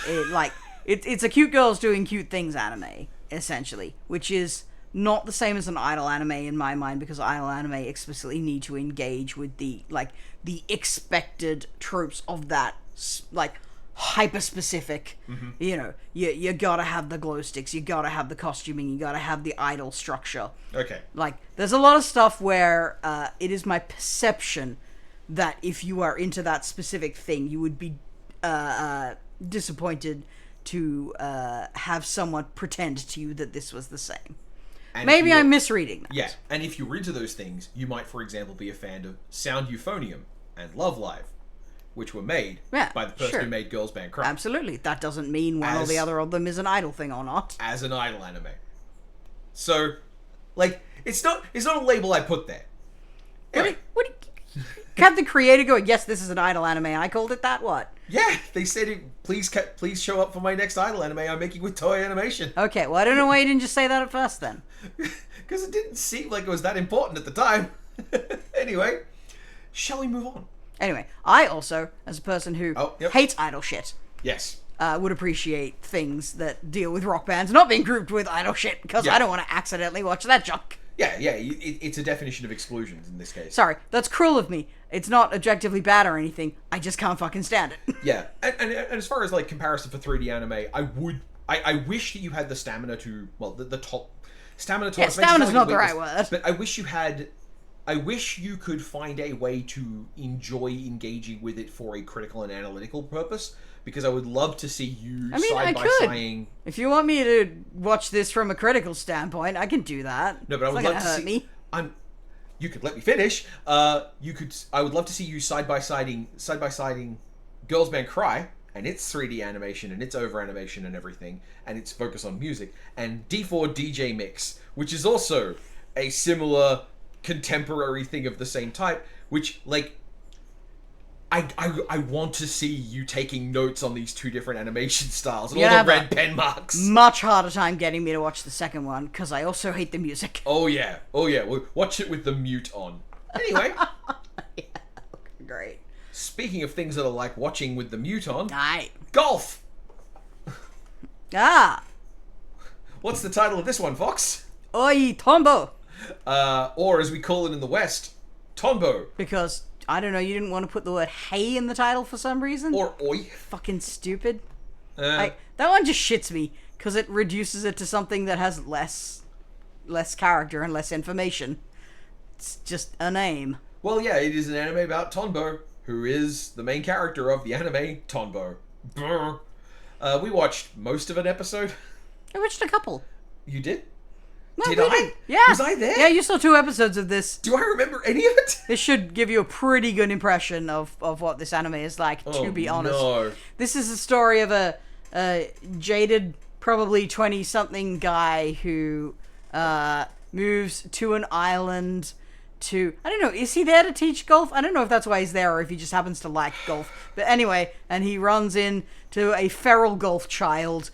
It's a cute girls doing cute things anime, essentially, which is not the same as an idol anime in my mind, because idol anime explicitly need to engage with the expected tropes of that, like, hyper specific. You know, you gotta have the glow sticks, you gotta have the costuming, you gotta have the idol structure. Okay. Like, there's a lot of stuff where it is my perception that if you are into that specific thing, you would be disappointed to have someone pretend to you that this was the same. And Maybe I'm misreading that. Yeah, and if you're into those things, you might, for example, be a fan of Sound Euphonium and Love Live, which were made by the person who made Girls Band Cry. Absolutely. That doesn't mean one or the other of them is an idol thing or not. As an idol anime. So, like, it's not a label I put there. Anyway. Had the creator go, yes, this is an idol anime, I called it that, what? Yeah, they said, please show up for my next idol anime I'm making with Toei Animation. Okay, well, I don't know why you didn't just say that at first, then. Because it didn't seem like it was that important at the time. Anyway, shall we move on? Anyway, I also, as a person who hates idol shit, yes, would appreciate things that deal with rock bands not being grouped with idol shit, because I don't want to accidentally watch that junk. Yeah, it's a definition of exclusions in this case. Sorry, that's cruel of me. It's not objectively bad or anything. I just can't fucking stand it. Yeah, and as far as like comparison for 3D anime, I wish that you had the stamina to, well, the top stamina to. Yeah, stamina's not the right word. But I wish you could find a way to enjoy engaging with it for a critical and analytical purpose. Because I would love to see you side by side. If you want me to watch this from a critical standpoint, I can do that. No, but I would love to see. You could let me finish. I would love to see you side by siding Girls Band Cry and its 3D animation and its over animation and everything, and its focus on music, and D4 DJ Mix, which is also a similar contemporary thing of the same type, which like. I want to see you taking notes on these two different animation styles and all the red pen marks. Much harder time getting me to watch the second one, because I also hate the music. Oh yeah. We'll watch it with the mute on. Anyway. Yeah, great. Speaking of things that are like watching with the mute on. Aye. Golf! Ah. What's the title of this one, Fox? Oi, Tombo. Or as we call it in the West, Tombo. Because... I don't know, you didn't want to put the word hey in the title for some reason? Or oi. Fucking stupid. That one just shits me, because it reduces it to something that has less character and less information. It's just a name. Well, yeah, it is an anime about Tonbo, who is the main character of the anime Tonbo. Brr. We watched most of an episode. I watched a couple. You did? No, did I? Yeah. Was I there? Yeah, you saw 2 episodes of this. Do I remember any of it? This should give you a pretty good impression of what this anime is like, to be honest. No. This is a story of a jaded, probably 20-something guy who moves to an island to... I don't know, is he there to teach golf? I don't know if that's why he's there or if he just happens to like golf. But anyway, and he runs into a feral golf child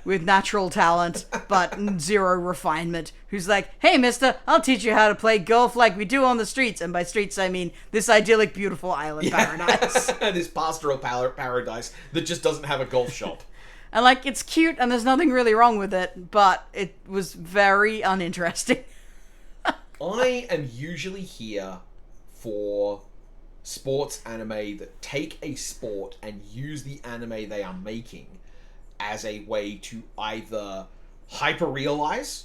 with natural talent, but zero refinement, who's like, hey, mister, I'll teach you how to play golf like we do on the streets. And by streets, I mean this idyllic, beautiful island paradise. This pastoral paradise that just doesn't have a golf shop. And, like, it's cute, and there's nothing really wrong with it, but it was very uninteresting. I am usually here for sports anime that take a sport and use the anime they are making as a way to either hyper-realize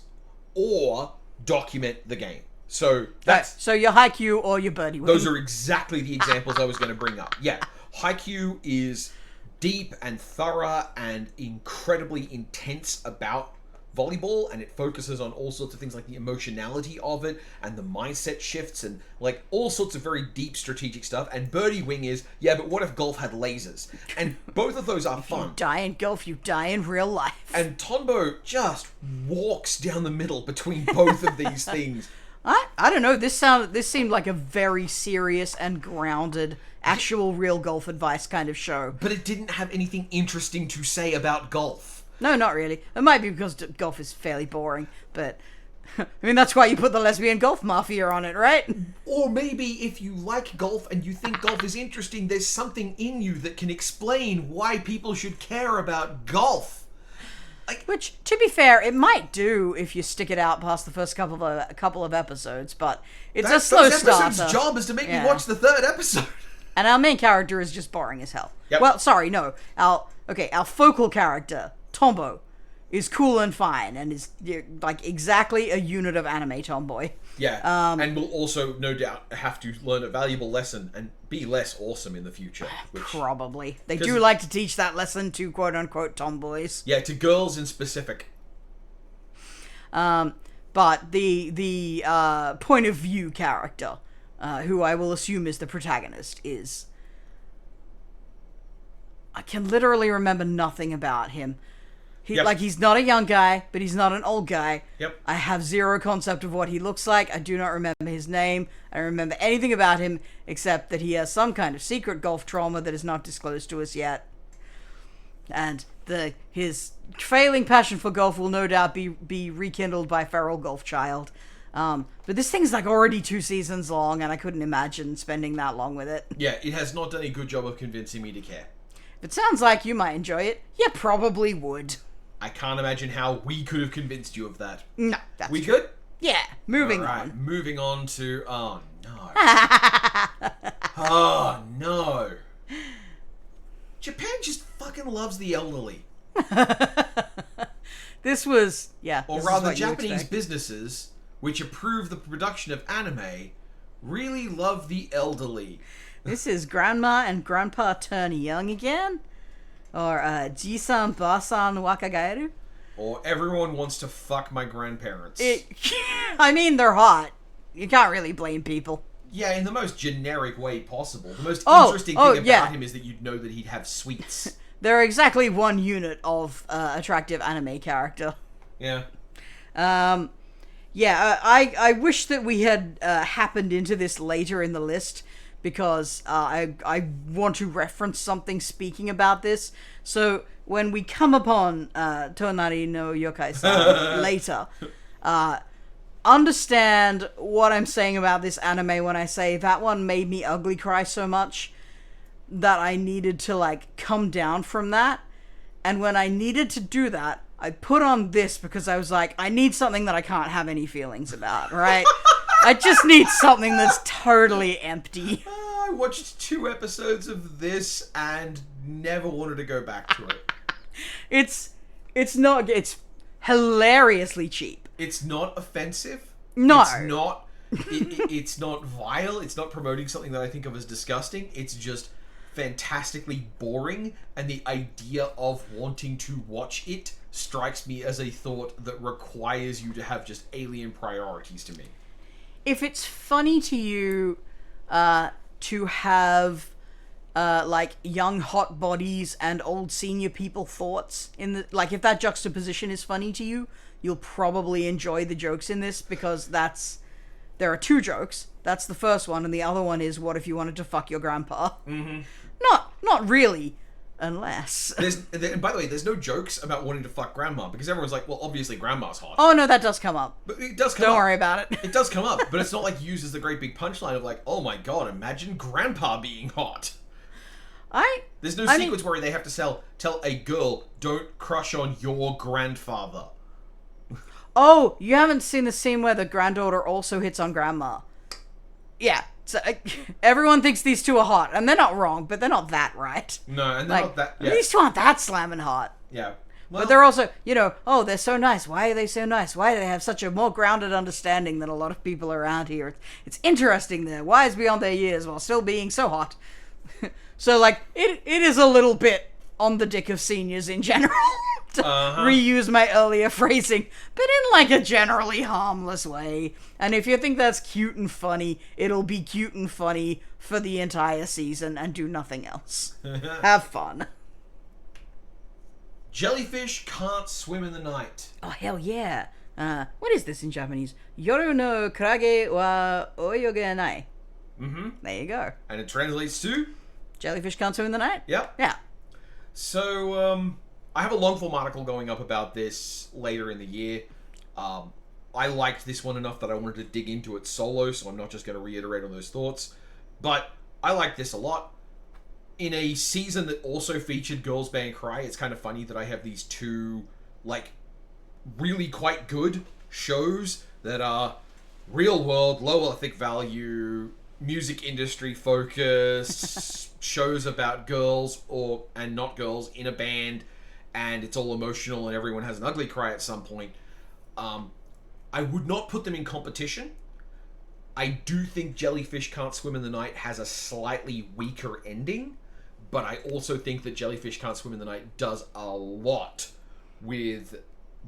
or document the game. So that's... So your Haikyuu or your Birdie Wing. Those are exactly the examples I was going to bring up. Yeah, Haikyuu is deep and thorough and incredibly intense about volleyball, and it focuses on all sorts of things like the emotionality of it and the mindset shifts and like all sorts of very deep strategic stuff. And Birdie Wing is, yeah, but what if golf had lasers? And both of those are fun. You die in golf, you die in real life. And Tonbo just walks down the middle between both of these things. I don't know, this seemed like a very serious and grounded actual real golf advice kind of show. But it didn't have anything interesting to say about golf. No, not really. It might be because golf is fairly boring, but... I mean, that's why you put the lesbian golf mafia on it, right? Or maybe if you like golf and you think golf is interesting, there's something in you that can explain why people should care about golf. Which, to be fair, it might do if you stick it out past the first couple of episodes, but it's a slow starter. That episode's job is to make me watch the third episode. And our main character is just boring as hell. Yep. Well, sorry, no. Our focal character, Tombo, is cool and fine and is like exactly a unit of anime tomboy. Yeah, and will also, no doubt, have to learn a valuable lesson and be less awesome in the future. Probably. They do like to teach that lesson to quote-unquote tomboys. Yeah, to girls in specific. But the point of view character, who I will assume is the protagonist, is... I can literally remember nothing about him. He's not a young guy, but he's not an old guy. Yep. I have zero concept of what he looks like. I do not remember his name. I don't remember anything about him except that he has some kind of secret golf trauma that is not disclosed to us yet. And his failing passion for golf will no doubt be rekindled by feral golf child. But this thing's like already 2 seasons long, and I couldn't imagine spending that long with it. Yeah, it has not done a good job of convincing me to care. If it sounds like you might enjoy it, you probably would. I can't imagine how we could have convinced you of that. No, that's we true. could? Yeah, moving Alright, on. Moving on to... Oh, no. Oh, no. Japan just fucking loves the elderly. This was... Yeah. Or rather, Japanese businesses, which approve the production of anime, really love the elderly. This is Grandma and Grandpa turn young again? Or Ji-san, Ba-san, Wakagaeru? Or everyone wants to fuck my grandparents. I mean, they're hot. You can't really blame people. Yeah, in the most generic way possible. The most interesting thing about him is that you'd know that he'd have sweets. They're exactly one unit of attractive anime character. Yeah. I wish that we had happened into this later in the list, because I want to reference something speaking about this. So when we come upon Tonari no Yokai-san later, understand what I'm saying about this anime when I say that one made me ugly cry so much that I needed to, like, come down from that. And when I needed to do that, I put on this because I was like, I need something that I can't have any feelings about, right? I just need something that's totally empty. I watched 2 episodes of this and never wanted to go back to it. It's hilariously cheap. It's not offensive. No. It's not vile. It's not promoting something that I think of as disgusting. It's just fantastically boring, and the idea of wanting to watch it strikes me as a thought that requires you to have just alien priorities to me. If it's funny to you to have like young hot bodies and old senior people thoughts in the, like, if that juxtaposition is funny to you, you'll probably enjoy the jokes in this, because there are 2 jokes. That's the first one, and the other one is, what if you wanted to fuck your grandpa? Mm-hmm. Not really, unless... And by the way, there's no jokes about wanting to fuck grandma, because everyone's like, well, obviously grandma's hot. Oh, no, that does come up. But it does come up. Don't worry about it. It does come up, but it's not like used as the great big punchline of like, oh my god, imagine grandpa being hot. There's no sequence where they have to tell a girl, don't crush on your grandfather. Oh, you haven't seen the scene where the granddaughter also hits on grandma. Yeah. So everyone thinks these 2 are hot, and they're not wrong, but they're not that right. No, and they're not that... Yeah. These 2 aren't that slamming hot. Yeah. Well, but they're also, oh, they're so nice. Why are they so nice? Why do they have such a more grounded understanding than a lot of people around here? It's interesting. They're wise beyond their years while still being so hot. So, like, it is a little bit on the dick of seniors in general. To reuse my earlier phrasing, but in like a generally harmless way. And if you think that's cute and funny, it'll be cute and funny for the entire season and do nothing else. Have fun. Jellyfish can't swim in the night. Oh, hell yeah. What is this in Japanese? Yoru no kurage wa oyogenai. Mm-hmm. There you go. And it translates to? Jellyfish can't swim in the night? Yep. Yeah. So, I have a long form article going up about this later in the year. I liked this one enough that I wanted to dig into it solo, so I'm not just going to reiterate on those thoughts. But I like this a lot. In a season that also featured Girls Band Cry, it's kind of funny that I have these 2, like, really quite good shows that are real world, low ethic value, music industry focus, shows about girls and not girls in a band, and it's all emotional and everyone has an ugly cry at some point. I would not put them in competition. I do think Jellyfish Can't Swim in the Night has a slightly weaker ending, but I also think that Jellyfish Can't Swim in the Night does a lot with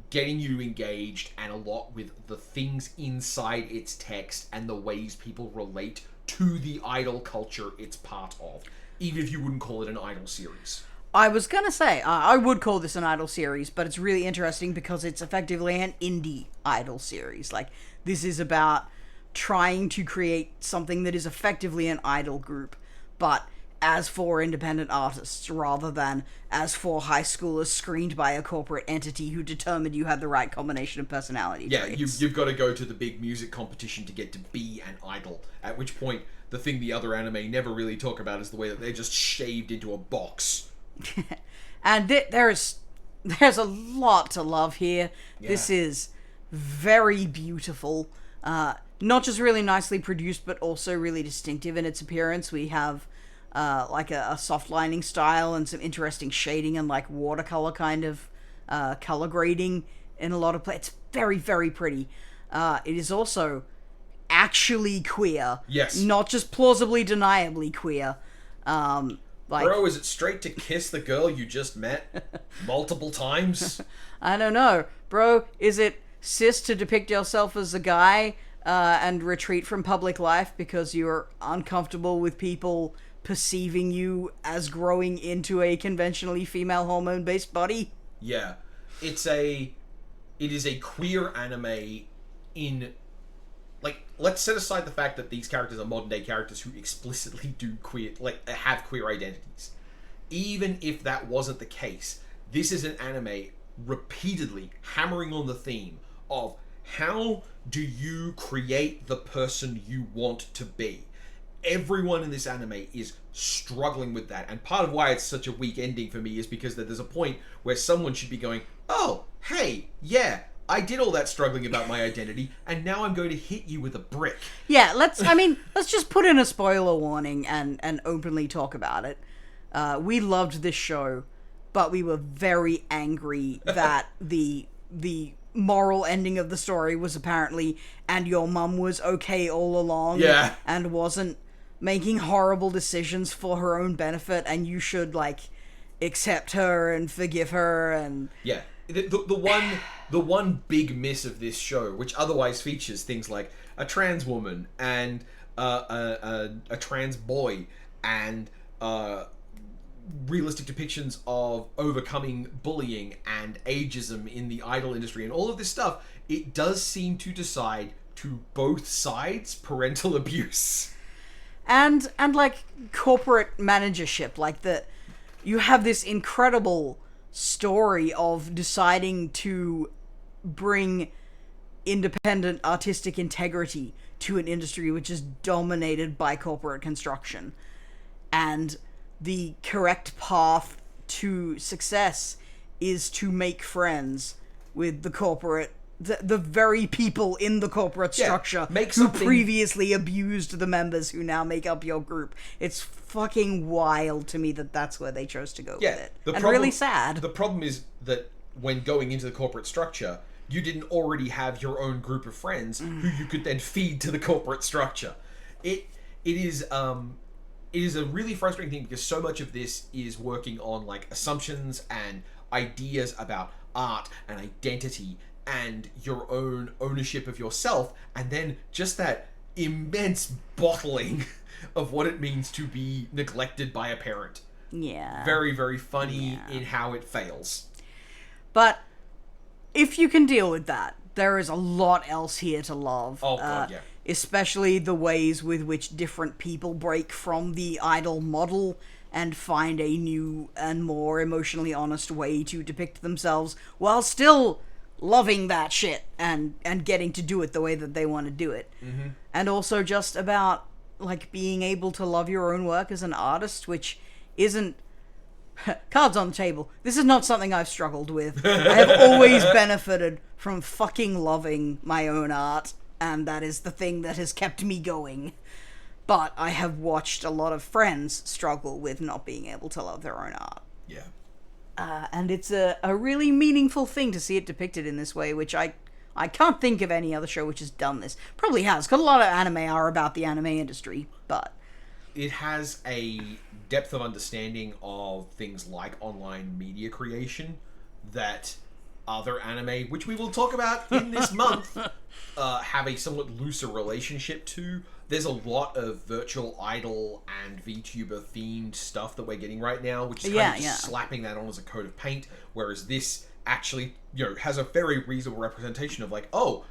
getting you engaged and a lot with the things inside its text and the ways people relate to the idol culture it's part of, even if you wouldn't call it an idol series. I was gonna say, I would call this an idol series, but it's really interesting because it's effectively an indie idol series. Like, this is about trying to create something that is effectively an idol group, but as for independent artists, rather than as for high schoolers screened by a corporate entity who determined you had the right combination of personality traits. You've got to go to the big music competition to get to be an idol, at which point the thing the other anime never really talk about is the way that they're just shaved into a box. And there's a lot to love here. Yeah. This is very beautiful. Not just really nicely produced, but also really distinctive in its appearance. We have like a soft lining style and some interesting shading and like watercolor kind of color grading in a lot of places. It's very, very pretty. It is also actually queer. Yes. Not just plausibly deniably queer. Bro, is it straight to kiss the girl you just met multiple times? I don't know. Bro, is it cis to depict yourself as a guy and retreat from public life because you're uncomfortable with people perceiving you as growing into a conventionally female hormone-based body? Yeah. It is a queer anime in... Like, let's set aside the fact that these characters are modern-day characters who explicitly do have queer identities. Even if that wasn't the case, this is an anime repeatedly hammering on the theme of how do you create the person you want to be. Everyone in this anime is struggling with that, and part of why it's such a weak ending for me is because there's a point where someone should be going, oh, hey, yeah, I did all that struggling about my identity, and now I'm going to hit you with a brick. Yeah, let's just put in a spoiler warning and openly talk about it. We loved this show, but we were very angry that the moral ending of the story was apparently, and your mum was okay all along, yeah, and wasn't making horrible decisions for her own benefit, and you should, like, accept her and forgive her, and... Yeah. The one big miss of this show, which otherwise features things like a trans woman and a trans boy and realistic depictions of overcoming bullying and ageism in the idol industry and all of this stuff, it does seem to decide to both sides parental abuse. And like corporate managership, like you have this incredible story of deciding to bring independent artistic integrity to an industry which is dominated by corporate construction. And the correct path to success is to make friends with the corporate, the very people in the corporate structure who previously abused the members who now make up your group. It's fucking wild to me that that's where they chose to go with it. Really sad. The problem is that when going into the corporate structure, you didn't already have your own group of friends who you could then feed to the corporate structure. It is a really frustrating thing because so much of this is working on like assumptions and ideas about art and identity and your own ownership of yourself, and then just that immense bottling of what it means to be neglected by a parent. Yeah. Very, very funny in how it fails. But if you can deal with that, there is a lot else here to love. Oh, God, yeah. Especially the ways with which different people break from the idol model and find a new and more emotionally honest way to depict themselves while still loving that shit and getting to do it the way that they want to do it. Mm-hmm. And also just about like being able to love your own work as an artist, which isn't cards on the table. This is not something I've struggled with. I have always benefited from fucking loving my own art, and that is the thing that has kept me going. but I have watched a lot of friends struggle with not being able to love their own art. Yeah. And it's a really meaningful thing to see it depicted in this way, which I can't think of any other show which has done this. Probably has, because a lot of anime are about the anime industry, but... It has a depth of understanding of things like online media creation that other anime, which we will talk about in this month, have a somewhat looser relationship to. There's a lot of virtual idol and VTuber themed stuff that we're getting right now, which is kind of just slapping that on as a coat of paint, whereas this actually, has a very reasonable representation of like, oh,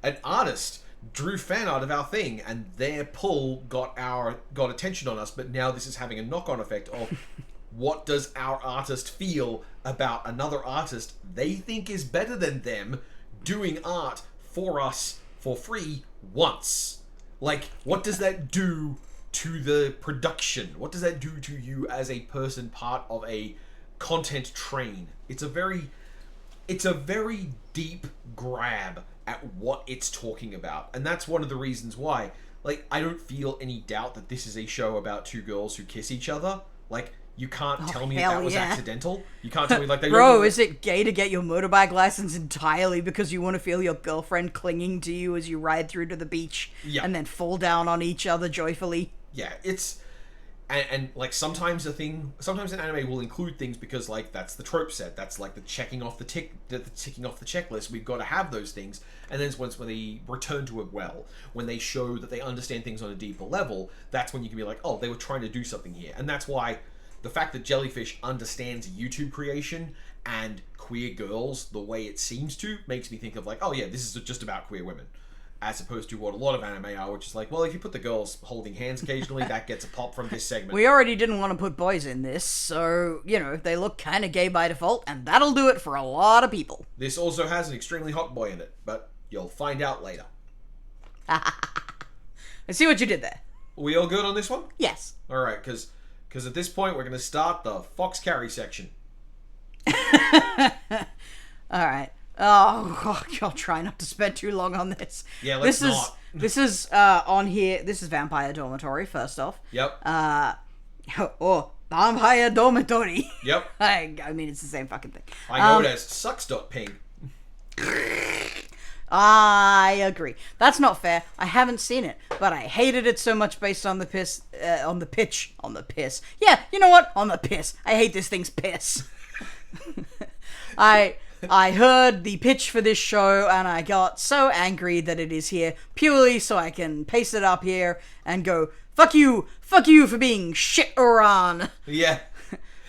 an artist drew fan art of our thing, and their pull got attention on us, but now this is having a knock-on effect of what does our artist feel about another artist they think is better than them doing art for us for free once. Like, what does that do to the production? What does that do to you as a person part of a content train? It's a very deep grab at what it's talking about. And that's one of the reasons why, like, I don't feel any doubt that this is a show about two girls who kiss each other. Like, you can't tell me that was accidental. You can't tell me, like, they... Bro, is it gay to get your motorbike license entirely because you want to feel your girlfriend clinging to you as you ride through to the beach and then fall down on each other joyfully? Yeah, it's... And like, sometimes an anime will include things because, like, that's the trope set. That's, like, the ticking off the checklist. We've got to have those things. And then when they return to it well, when they show that they understand things on a deeper level, that's when you can be like, oh, they were trying to do something here. And that's why the fact that Jellyfish understands YouTube creation and queer girls the way it seems to makes me think of like, oh yeah, this is just about queer women. As opposed to what a lot of anime are, which is like, well, if you put the girls holding hands occasionally, that gets a pop from this segment. We already didn't want to put boys in this, so, they look kind of gay by default, and that'll do it for a lot of people. This also has an extremely hot boy in it, but you'll find out later. I see what you did there. Are we all good on this one? Yes. Alright, because at this point, we're going to start the Fox Carry section. Alright. Oh, I'll try not to spend too long on this. Yeah, let's not. This is on here. This is Vampire Dormitory, first off. Yep. Vampire Dormitory. Yep. I mean, it's the same fucking thing. I know it as sucks.ping. I agree. That's not fair. I haven't seen it, but I hated it so much based on the piss. On the piss. Yeah, you know what? On the piss. I hate this thing's piss. I heard the pitch for this show and I got so angry that it is here purely so I can paste it up here and go, fuck you for being shit on. Yeah.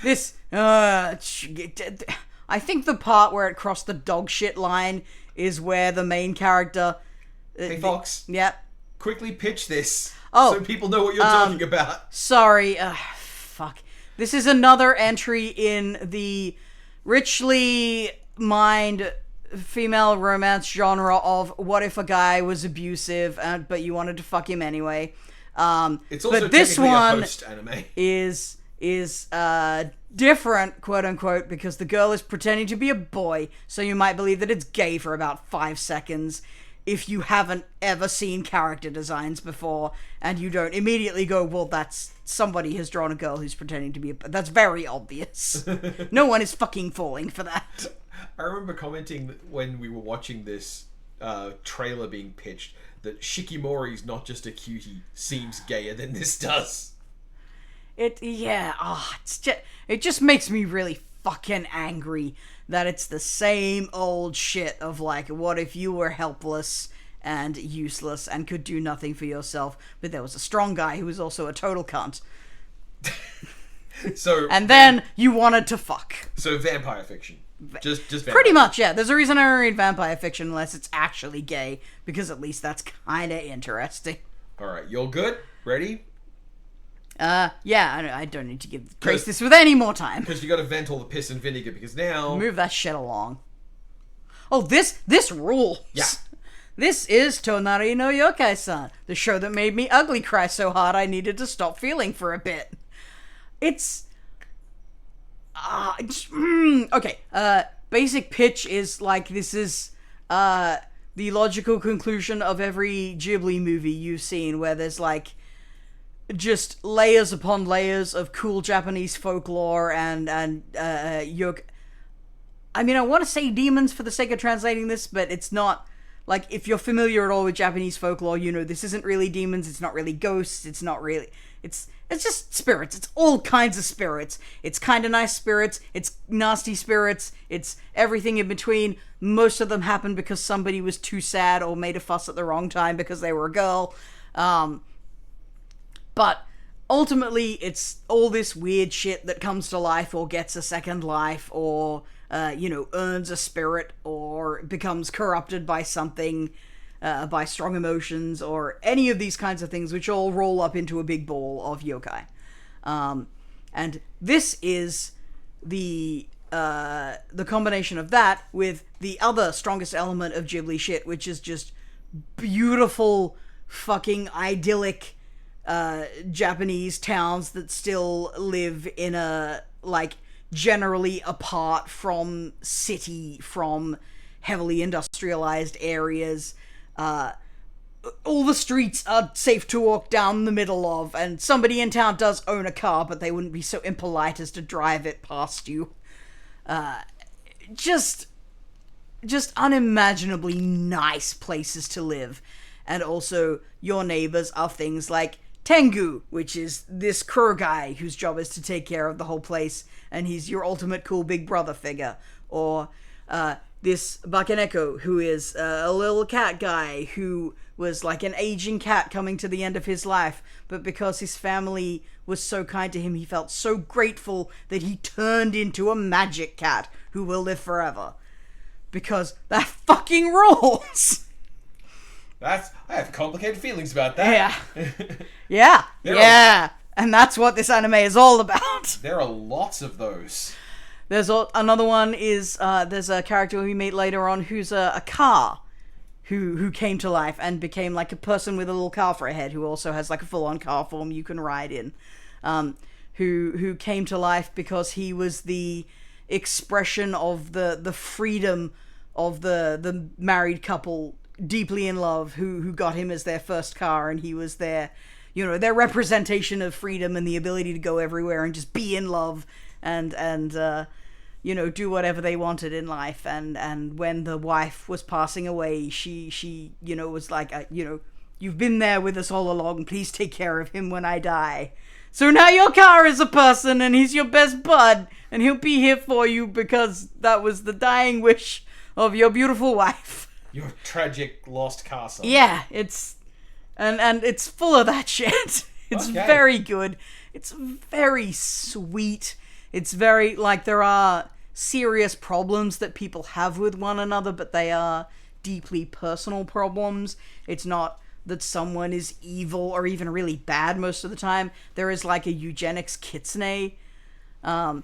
This, I think the part where it crossed the dog shit line is where the main character... Hey, Fox. Yep. Quickly pitch this so people know what you're talking about. Sorry. Fuck. This is another entry in the richly mined female romance genre of what if a guy was abusive but you wanted to fuck him anyway. It's also but this one a host anime. is different, quote unquote, because the girl is pretending to be a boy, so you might believe that it's gay for about 5 seconds if you haven't ever seen character designs before, and you don't immediately go, well, that's somebody has drawn a girl who's pretending to be a... That's very obvious. No one is fucking falling for that. I remember commenting when we were watching this trailer being pitched that Shikimori's not just a cutie seems gayer than this does. It just makes me really fucking angry that it's the same old shit of like, what if you were helpless and useless and could do nothing for yourself, but there was a strong guy who was also a total cunt. And then you wanted to fuck. So vampire fiction. Just vampire. Pretty much, yeah. There's a reason I don't read vampire fiction unless it's actually gay, because at least that's kind of interesting. Alright, you're good? Ready? Yeah, I don't need to grace this with any more time. Because you gotta vent all the piss and vinegar, because now... Move that shit along. Oh, this rules. Yeah. This is Tonari no Yokai-san, the show that made me ugly cry so hard I needed to stop feeling for a bit. It's... okay, basic pitch is like, this is, the logical conclusion of every Ghibli movie you've seen, where there's like, just layers upon layers of cool Japanese folklore and yoke. I mean, I want to say demons for the sake of translating this, but it's not. Like, if you're familiar at all with Japanese folklore, you know this isn't really demons, it's not really ghosts, it's not really... It's just spirits. It's all kinds of spirits. It's kind of nice spirits, it's nasty spirits, it's everything in between. Most of them happen because somebody was too sad or made a fuss at the wrong time because they were a girl. But ultimately, it's all this weird shit that comes to life or gets a second life or... earns a spirit or becomes corrupted by something, by strong emotions or any of these kinds of things, which all roll up into a big ball of yokai. And this is the combination of that with the other strongest element of Ghibli shit, which is just beautiful, fucking idyllic Japanese towns that still live in a, like, generally apart from city, from heavily industrialized areas. All the streets are safe to walk down the middle of, and somebody in town does own a car, but they wouldn't be so impolite as to drive it past you. Just unimaginably nice places to live. And also, your neighbors are things like Tengu, which is this crow guy whose job is to take care of the whole place, and he's your ultimate cool big brother figure. Or this Bakeneko, who is a little cat guy who was like an aging cat coming to the end of his life, but because his family was so kind to him, he felt so grateful that he turned into a magic cat who will live forever. Because that fucking rules! I have complicated feelings about that. Yeah. And that's what this anime is all about. There are lots of those. There's another one is, there's a character we meet later on who's a car who came to life and became like a person with a little car for a head, who also has like a full-on car form you can ride in. Who came to life because he was the expression of the freedom of the married couple deeply in love who got him as their first car, and he was their representation of freedom and the ability to go everywhere and just be in love and do whatever they wanted in life. And when the wife was passing away, she was like, you've been there with us all along, please take care of him when I die. So now your car is a person and he's your best bud and he'll be here for you because that was the dying wish of your beautiful wife. Your tragic lost castle. Yeah, it's full of that shit. It's very good. It's very sweet. It's very, like, there are serious problems that people have with one another, but they are deeply personal problems. It's not that someone is evil or even really bad most of the time. There is, like, a eugenics kitsune. The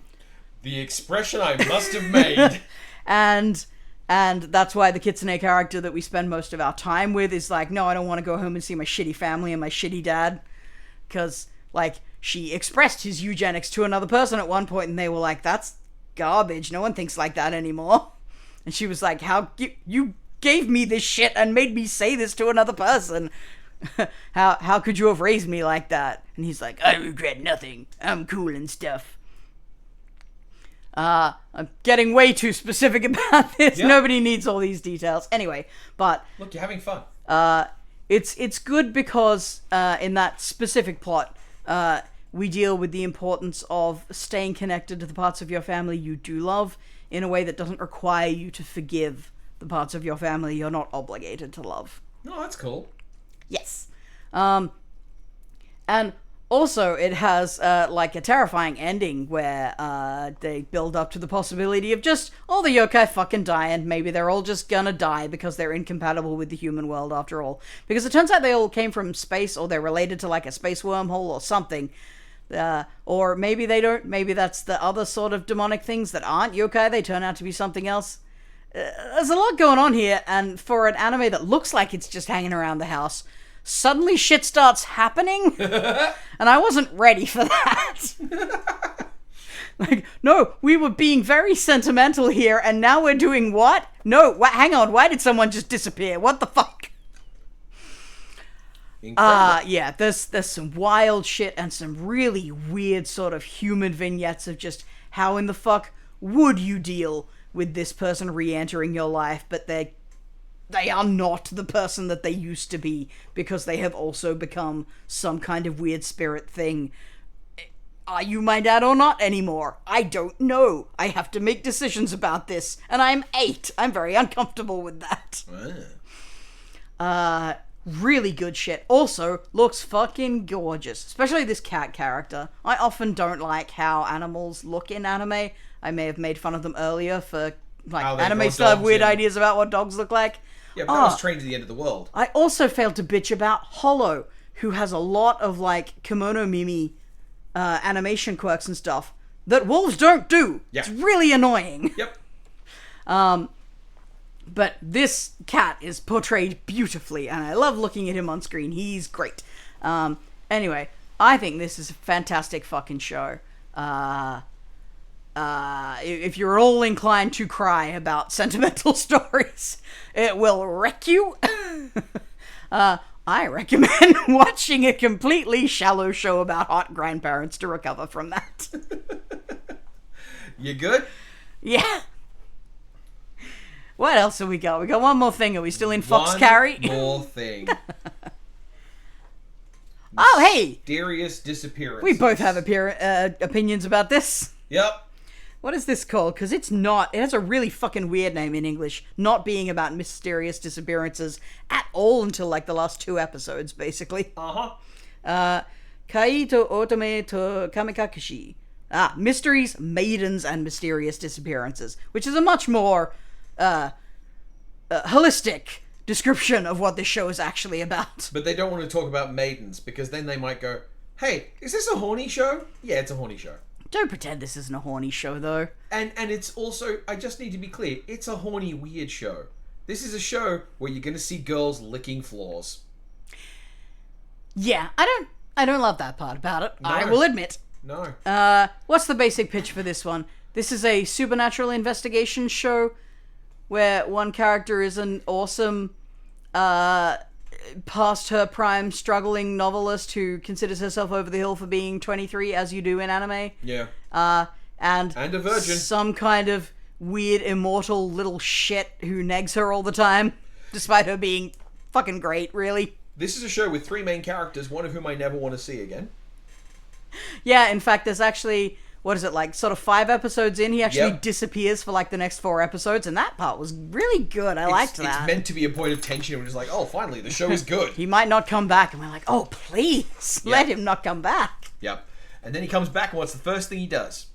expression I must have made. And that's why the kitsune character that we spend most of our time with is like, no, I don't want to go home and see my shitty family and my shitty dad. Because, like, she expressed his eugenics to another person at one point, and they were like, that's garbage. No one thinks like that anymore. And she was like, how you gave me this shit and made me say this to another person. How could you have raised me like that? And he's like, I regret nothing. I'm cool and stuff. I'm getting way too specific about this. Yeah. Nobody needs all these details. Anyway, but... Look, you're having fun. It's good because in that specific plot, we deal with the importance of staying connected to the parts of your family you do love in a way that doesn't require you to forgive the parts of your family you're not obligated to love. Oh, that's cool. Yes. And... also, it has, like, a terrifying ending where they build up to the possibility of just all the yokai fucking die, and maybe they're all just gonna die because they're incompatible with the human world after all. Because it turns out they all came from space, or they're related to, like, a space wormhole or something. Or maybe they don't. Maybe that's the other sort of demonic things that aren't yokai. They turn out to be something else. There's a lot going on here, and for an anime that looks like it's just hanging around the house... suddenly shit starts happening, and I wasn't ready for that. Like, no, we were being very sentimental here, and now we're doing what? No, hang on, why did someone just disappear? What the fuck? Incredible. Yeah, there's some wild shit and some really weird sort of human vignettes of just how in the fuck would you deal with this person re-entering your life, but they are not the person that they used to be because they have also become some kind of weird spirit thing. Are you my dad or not anymore? I don't know. I have to make decisions about this, and I'm 8. I'm very uncomfortable with that. Really good shit. Also, looks fucking gorgeous. Especially this cat character. I often don't like how animals look in anime. I may have made fun of them earlier for, like, anime still have weird ideas about what dogs look like. Yeah, but that was Train to the End of the World. I also failed to bitch about Hollow, who has a lot of, like, kimono mimi animation quirks and stuff that wolves don't do. Yeah. It's really annoying. Yep. But this cat is portrayed beautifully, and I love looking at him on screen. He's great. Anyway, I think this is a fantastic fucking show. If you're all inclined to cry about sentimental stories, it will wreck you. I recommend watching a completely shallow show about hot grandparents to recover from that. You good? Yeah. What else have we got? We got one more thing. Are we still in Fox Carry? One more thing. Oh, hey! Mysterious disappearances. We both have opinions about this. Yep. What is this called? Because it's not... It has a really fucking weird name in English. Not being about mysterious disappearances at all until, like, the last 2 episodes, basically. Kai to Otome to Kamikakushi. Mysteries, Maidens, and Mysterious Disappearances. Which is a much more... holistic description of what this show is actually about. But they don't want to talk about maidens, because then they might go, hey, is this a horny show? Yeah, it's a horny show. Don't pretend this isn't a horny show, though. And it's also, I just need to be clear, it's a horny, weird show. This is a show where you're going to see girls licking floors. Yeah, I don't love that part about it. No. I will admit. No. What's the basic pitch for this one? This is a supernatural investigation show where one character is an awesome, past her prime, struggling novelist who considers herself over the hill for being 23, as you do in anime. Yeah. And a virgin. Some kind of weird, immortal little shit who negs her all the time, despite her being fucking great, really. This is a show with 3 main characters, one of whom I never want to see again. Yeah, in fact, there's actually... What is it, like, sort of 5 episodes in, he actually disappears for, like, the next 4 episodes, and that part was really good. I liked that. It's meant to be a point of tension, and it's like, oh, finally, the show is good. He might not come back, and we're like, oh, please, let him not come back. Yep. And then he comes back, and what's the first thing he does?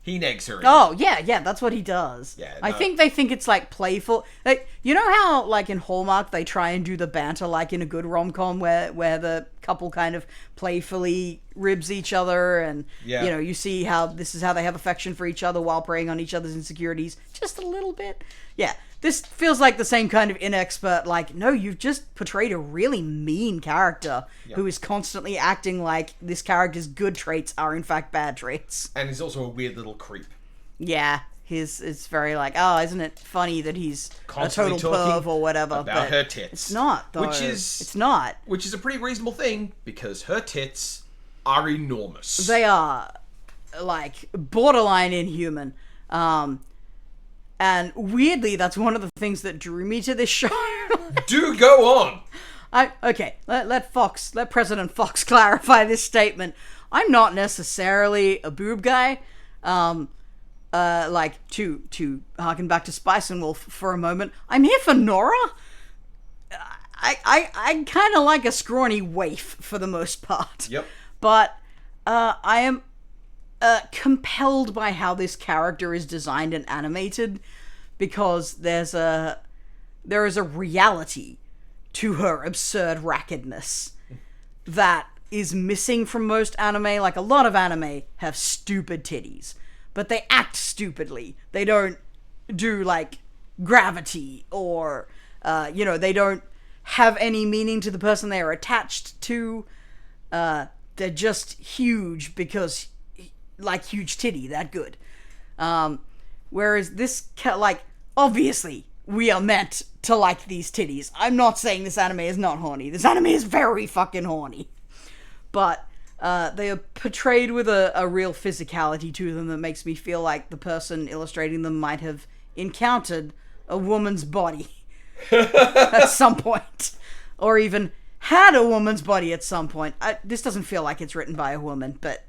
He negs her. Oh, yeah, that's what he does. Yeah, I think they think it's, like, playful. Like, you know how, like, in Hallmark, they try and do the banter, like, in a good rom-com, where the couple kind of playfully ribs each other, and, you know, you see how this is how they have affection for each other while preying on each other's insecurities, just a little bit. Yeah, this feels like the same kind of inexpert, like, no, you've just portrayed a really mean character who is constantly acting like this character's good traits are in fact bad traits. And he's also a weird little creep. Yeah, it's very like, oh, isn't it funny that he's Constantly a total perv or whatever. About her tits. It's not, though. It's not. Which is a pretty reasonable thing, because her tits are enormous. They are, like, borderline inhuman. And weirdly, that's one of the things that drew me to this show. Do go on! Let President Fox clarify this statement. I'm not necessarily a boob guy. Like, to harken back to Spice and Wolf for a moment, I'm here for Nora. I kind of like a scrawny waif for the most part. Yep. But I am compelled by how this character is designed and animated, because there is a reality to her absurd rackedness that is missing from most anime. Like, a lot of anime have stupid titties, but they act stupidly. They don't do, like, gravity, or they don't have any meaning to the person they are attached to. They're just huge because, like, huge titty, that good. Whereas this, like, obviously, we are meant to like these titties. I'm not saying this anime is not horny. This anime is very fucking horny. But they are portrayed with a real physicality to them that makes me feel like the person illustrating them might have encountered a woman's body at some point. Or even had a woman's body at some point. This doesn't feel like it's written by a woman, but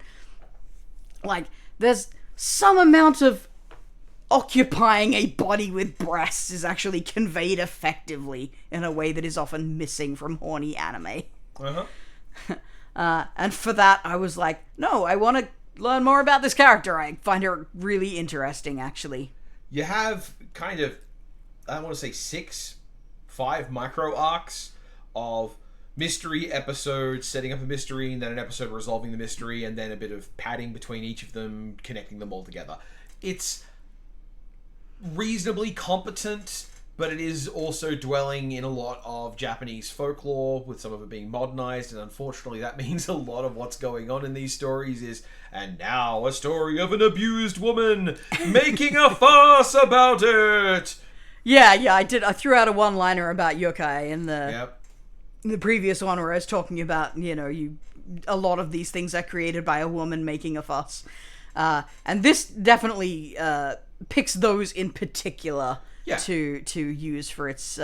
like there's some amount of occupying a body with breasts is actually conveyed effectively in a way that is often missing from horny anime. And for that, I was like, no, I want to learn more about this character. I find her really interesting, actually. You have kind of, I want to say 5 micro arcs of mystery episodes, setting up a mystery, and then an episode resolving the mystery, and then a bit of padding between each of them, connecting them all together. It's reasonably competent, but it is also dwelling in a lot of Japanese folklore, with some of it being modernized, and unfortunately that means a lot of what's going on in these stories is, and now a story of an abused woman making a farce about it! Yeah, I did. I threw out a one-liner about yokai in the previous one where I was talking about, a lot of these things are created by a woman making a fuss. And this definitely picks those in particular to use for its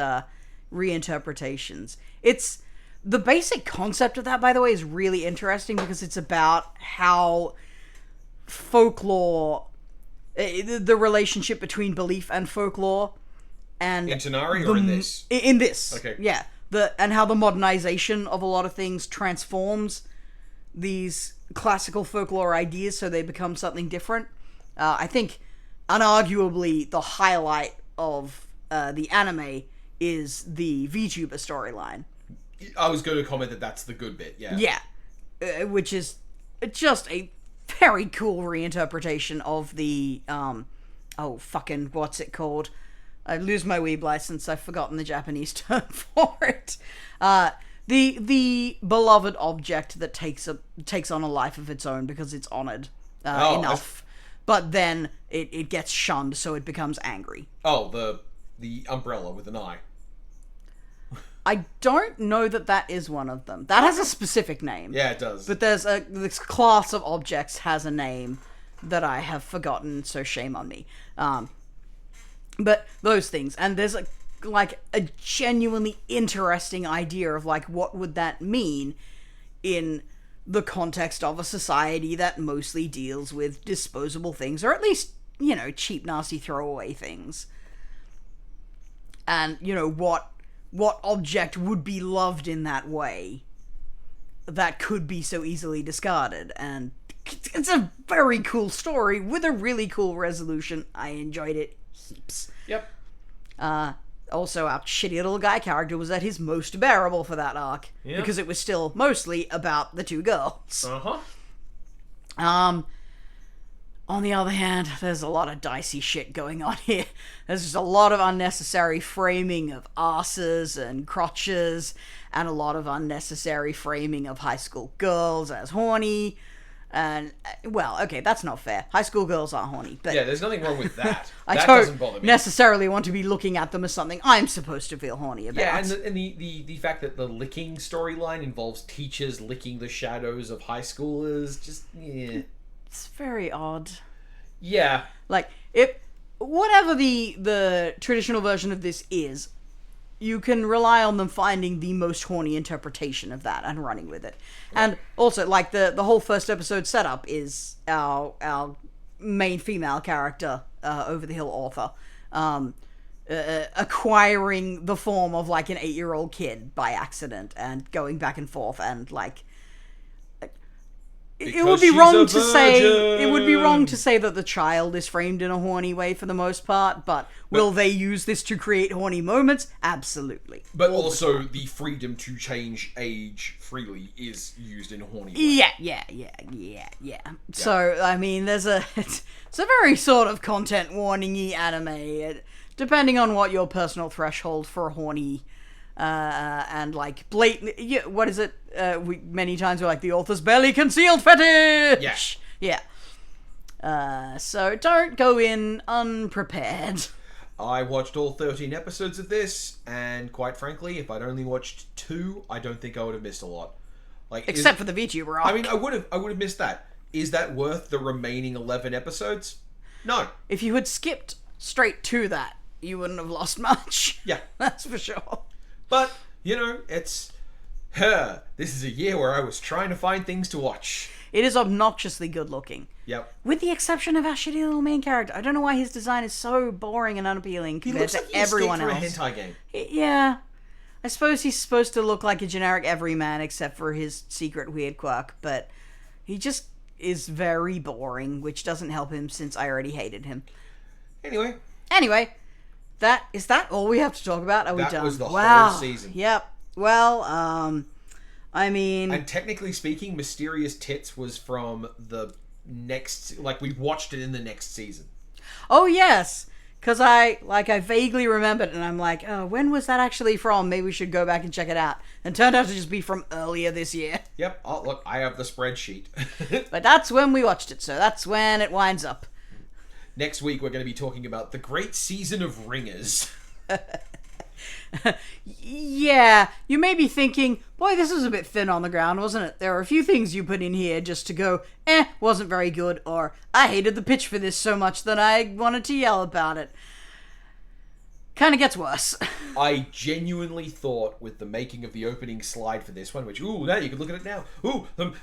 reinterpretations. It's the basic concept of that, by the way, is really interesting because it's about how folklore, the relationship between belief and folklore, and in Tonari or in this? In this, okay, yeah. And how the modernization of a lot of things transforms these classical folklore ideas so they become something different. I think, unarguably, the highlight of the anime is the VTuber storyline. I was going to comment that that's the good bit, yeah. Yeah. Which is just a very cool reinterpretation of the, what's it called? I lose my weeb license. I've forgotten the Japanese term for it. The beloved object that takes on a life of its own because it's honored enough, but then it gets shunned, so it becomes angry. Oh, the umbrella with an eye. I don't know that is one of them. That has a specific name. Yeah, it does. But this class of objects has a name that I have forgotten, so shame on me. But those things, and there's a genuinely interesting idea of what would that mean in the context of a society that mostly deals with disposable things, or at least, cheap, nasty throwaway things. And, what object would be loved in that way that could be so easily discarded. And it's a very cool story with a really cool resolution. I enjoyed it heaps. Yep. Also, our shitty little guy character was at his most bearable for that arc. Yep. Because it was still mostly about the two girls. On the other hand, there's a lot of dicey shit going on here. There's just a lot of unnecessary framing of asses and crotches, and a lot of unnecessary framing of high school girls as horny. And, well, okay, that's not fair. High school girls are horny, but... Yeah, there's nothing wrong with that. That doesn't bother me. Necessarily want to be looking at them as something I'm supposed to feel horny about. Yeah, and the fact that the licking storyline involves teachers licking the shadows of high schoolers, just, yeah. It's very odd. Yeah. Whatever the traditional version of this is, you can rely on them finding the most horny interpretation of that and running with it. Right. And also, the whole first episode setup is our main female character, Over the Hill author, acquiring the form of, an 8-year-old kid by accident and going back and forth and, it would be wrong to say that the child is framed in a horny way for the most part, but will they use this to create horny moments? Absolutely. But also the freedom to change age freely is used in a horny way. Yeah. So, I mean, it's a very sort of content warning-y anime, depending on what your personal threshold for horny and blatant, what is it? Many times we're the author's barely concealed fetish. Yeah. So don't go in unprepared. I watched all 13 episodes of this, and quite frankly, if I'd only watched 2, I don't think I would have missed a lot. Except for the VTuber arc. I mean, I would have missed that. Is that worth the remaining 11 episodes? No. If you had skipped straight to that, you wouldn't have lost much. Yeah. That's for sure. But, it's... this is a year where I was trying to find things to watch. It is obnoxiously good looking. Yep. With the exception of our shitty little main character. I don't know why his design is so boring and unappealing compared to everyone else. He looks like he escaped from a hentai game. Yeah. I suppose he's supposed to look like a generic everyman except for his secret weird quirk, but he just is very boring, which doesn't help him since I already hated him. Anyway, is that all we have to talk about? Are we done? That was the whole season. Yep. Well, I mean... And technically speaking, Mysterious Tits was from the next... we watched it in the next season. Oh, yes. Because I vaguely remembered, and I'm like, oh, when was that actually from? Maybe we should go back and check it out. And it turned out to just be from earlier this year. Yep. Oh, look, I have the spreadsheet. But that's when we watched it, so that's when it winds up. Next week, we're going to be talking about the great season of Ringers. Yeah, you may be thinking, boy, this was a bit thin on the ground, wasn't it? There were a few things you put in here just to go, wasn't very good, or I hated the pitch for this so much that I wanted to yell about it. Kind of gets worse. I genuinely thought with the making of the opening slide for this one, which, now you can look at it now.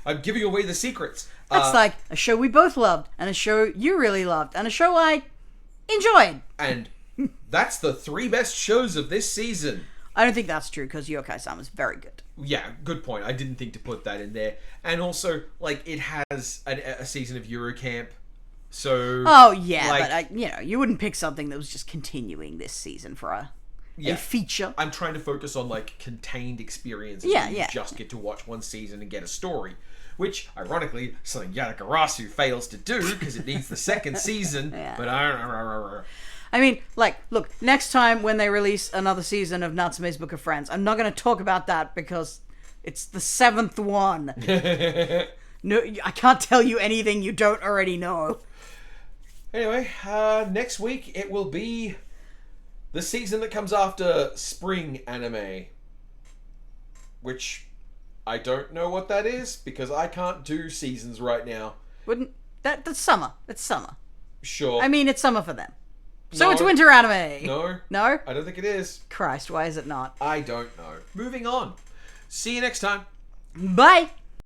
I'm giving away the secrets. That's like a show we both loved, and a show you really loved, and a show I enjoyed. And that's the 3 best shows of this season. I don't think that's true, because Yokai-sama is very good. Yeah, good point. I didn't think to put that in there. And also, it has a season of Eurocamp. So... Oh, yeah, but, you wouldn't pick something that was just continuing this season for a feature. I'm trying to focus on, contained experiences. Yeah, You just get to watch one season and get a story. Which, ironically, something Yatagarasu fails to do, because it needs the second season. Yeah. But I mean, look, next time when they release another season of Natsume's Book of Friends, I'm not going to talk about that because it's the 7th one. No, I can't tell you anything you don't already know. Anyway, next week it will be the season that comes after spring anime. Which I don't know what that is because I can't do seasons right now. That's summer. It's summer. Sure. I mean, it's summer for them. So No. it's winter anime. No. No? I don't think it is. Christ, why is it not? I don't know. Moving on. See you next time. Bye!